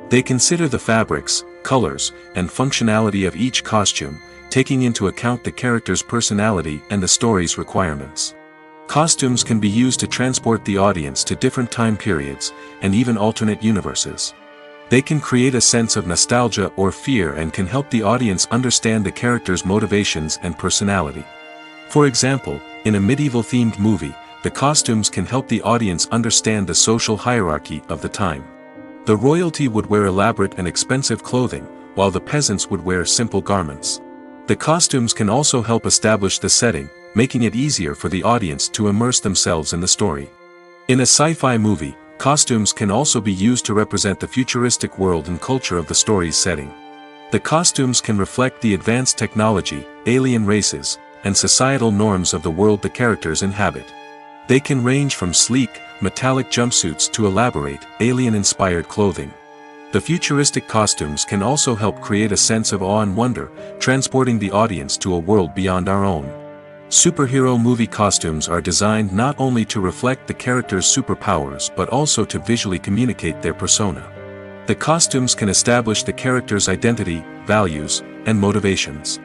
[SPEAKER 1] They consider the fabrics, colors, and functionality of each costume, taking into account the character's personality and the story's requirements. Costumes can be used to transport the audience to different time periods, and even alternate universes. They can create a sense of nostalgia or fear and can help the audience understand the character's motivations and personality. For example, in a medieval-themed movie, the costumes can help the audience understand the social hierarchy of the time. The royalty would wear elaborate and expensive clothing, while the peasants would wear simple garments. The costumes can also help establish the setting, making it easier for the audience to immerse themselves in the story. In a sci-fi movie, costumes can also be used to represent the futuristic world and culture of the story's setting. The costumes can reflect the advanced technology, alien races, and societal norms of the world the characters inhabit. They can range from sleek, metallic jumpsuits to elaborate, alien-inspired clothing. The futuristic costumes can also help create a sense of awe and wonder, transporting the audience to a world beyond our own. Superhero movie costumes are designed not only to reflect the character's superpowers but also to visually communicate their persona. The costumes can establish the character's identity, values, and motivations.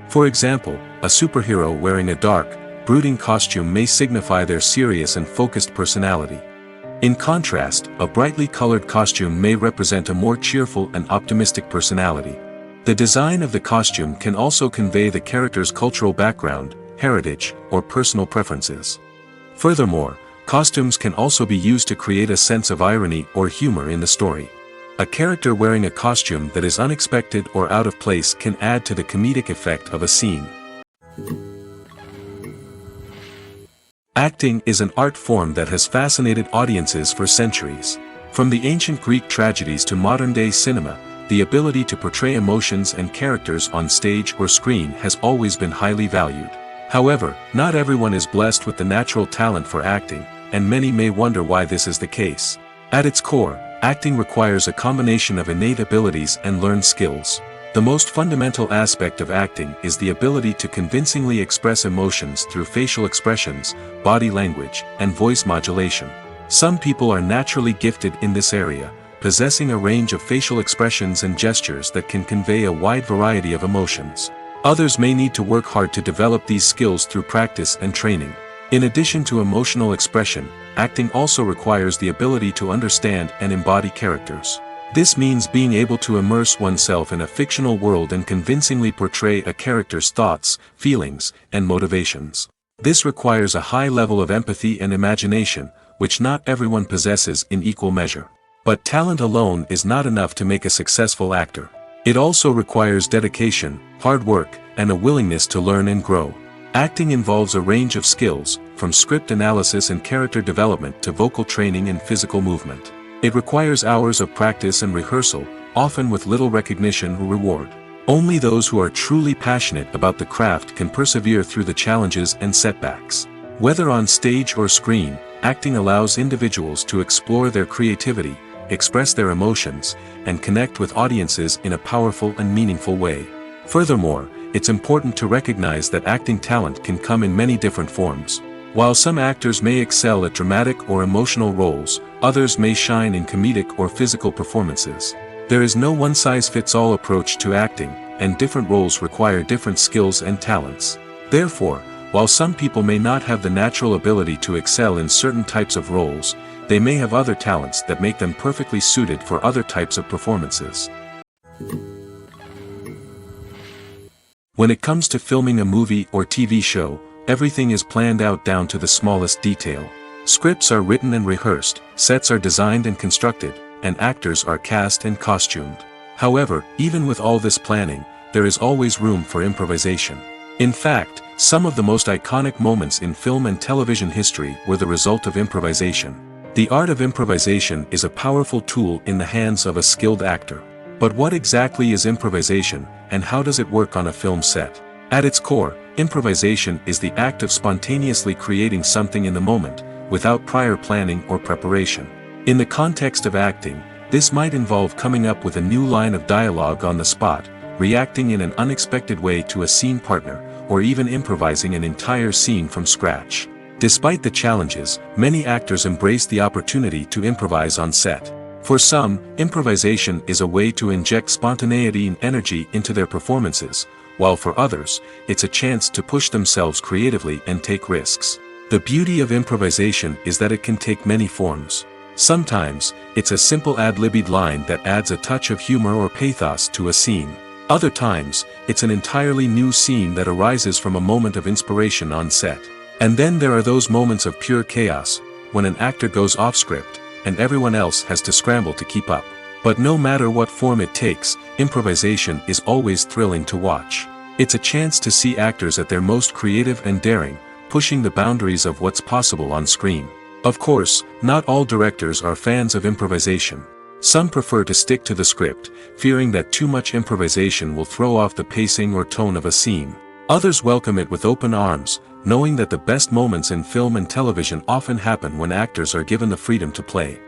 [SPEAKER 1] For example, a superhero wearing a dark, brooding costume may signify their serious and focused personality. In contrast, a brightly colored costume may represent a more cheerful and optimistic personality. The design of the costume can also convey the character's cultural background, heritage, or personal preferences. Furthermore, costumes can also be used to create a sense of irony or humor in the story. A character wearing a costume that is unexpected or out of place can add to the comedic effect of a scene. Acting is an art form that has fascinated audiences for centuries. From the ancient Greek tragedies to modern-day cinema, the ability to portray emotions and characters on stage or screen has always been highly valued. However, not everyone is blessed with the natural talent for acting, and many may wonder why this is the case. At its core, acting requires a combination of innate abilities and learned skills. The most fundamental aspect of acting is the ability to convincingly express emotions through facial expressions, body language, and voice modulation. Some people are naturally gifted in this area, possessing a range of facial expressions and gestures that can convey a wide variety of emotions. Others may need to work hard to develop these skills through practice and training. In addition to emotional expression, acting also requires the ability to understand and embody characters. This means being able to immerse oneself in a fictional world and convincingly portray a character's thoughts, feelings, and motivations. This requires a high level of empathy and imagination, which not everyone possesses in equal measure. But talent alone is not enough to make a successful actor. It also requires dedication, hard work, and a willingness to learn and grow. Acting involves a range of skills, from script analysis and character development to vocal training and physical movement. It requires hours of practice and rehearsal, often with little recognition or reward. Only those who are truly passionate about the craft can persevere through the challenges and setbacks. Whether on stage or screen, acting allows individuals to explore their creativity, express their emotions, and connect with audiences in a powerful and meaningful way. Furthermore, it's important to recognize that acting talent can come in many different forms. While some actors may excel at dramatic or emotional roles, others may shine in comedic or physical performances. There is no one-size-fits-all approach to acting, and different roles require different skills and talents. Therefore, while some people may not have the natural ability to excel in certain types of roles, they may have other talents that make them perfectly suited for other types of performances. When it comes to filming a movie or TV show, everything is planned out down to the smallest detail. Scripts are written and rehearsed, sets are designed and constructed, and actors are cast and costumed. However, even with all this planning, there is always room for improvisation. In fact, some of the most iconic moments in film and television history were the result of improvisation. The art of improvisation is a powerful tool in the hands of a skilled actor. But what exactly is improvisation, and how does it work on a film set? At its core, improvisation is the act of spontaneously creating something in the moment, without prior planning or preparation. In the context of acting, this might involve coming up with a new line of dialogue on the spot, reacting in an unexpected way to a scene partner, or even improvising an entire scene from scratch. Despite the challenges, many actors embrace the opportunity to improvise on set. For some, improvisation is a way to inject spontaneity and energy into their performances, while for others, it's a chance to push themselves creatively and take risks. The beauty of improvisation is that it can take many forms. Sometimes, it's a simple ad-libbed line that adds a touch of humor or pathos to a scene. Other times, it's an entirely new scene that arises from a moment of inspiration on set. And then there are those moments of pure chaos, when an actor goes off script, and everyone else has to scramble to keep up. But no matter what form it takes, improvisation is always thrilling to watch. It's a chance to see actors at their most creative and daring, pushing the boundaries of what's possible on screen. Of course, not all directors are fans of improvisation. Some prefer to stick to the script, fearing that too much improvisation will throw off the pacing or tone of a scene. Others welcome it with open arms, knowing that the best moments in film and television often happen when actors are given the freedom to play.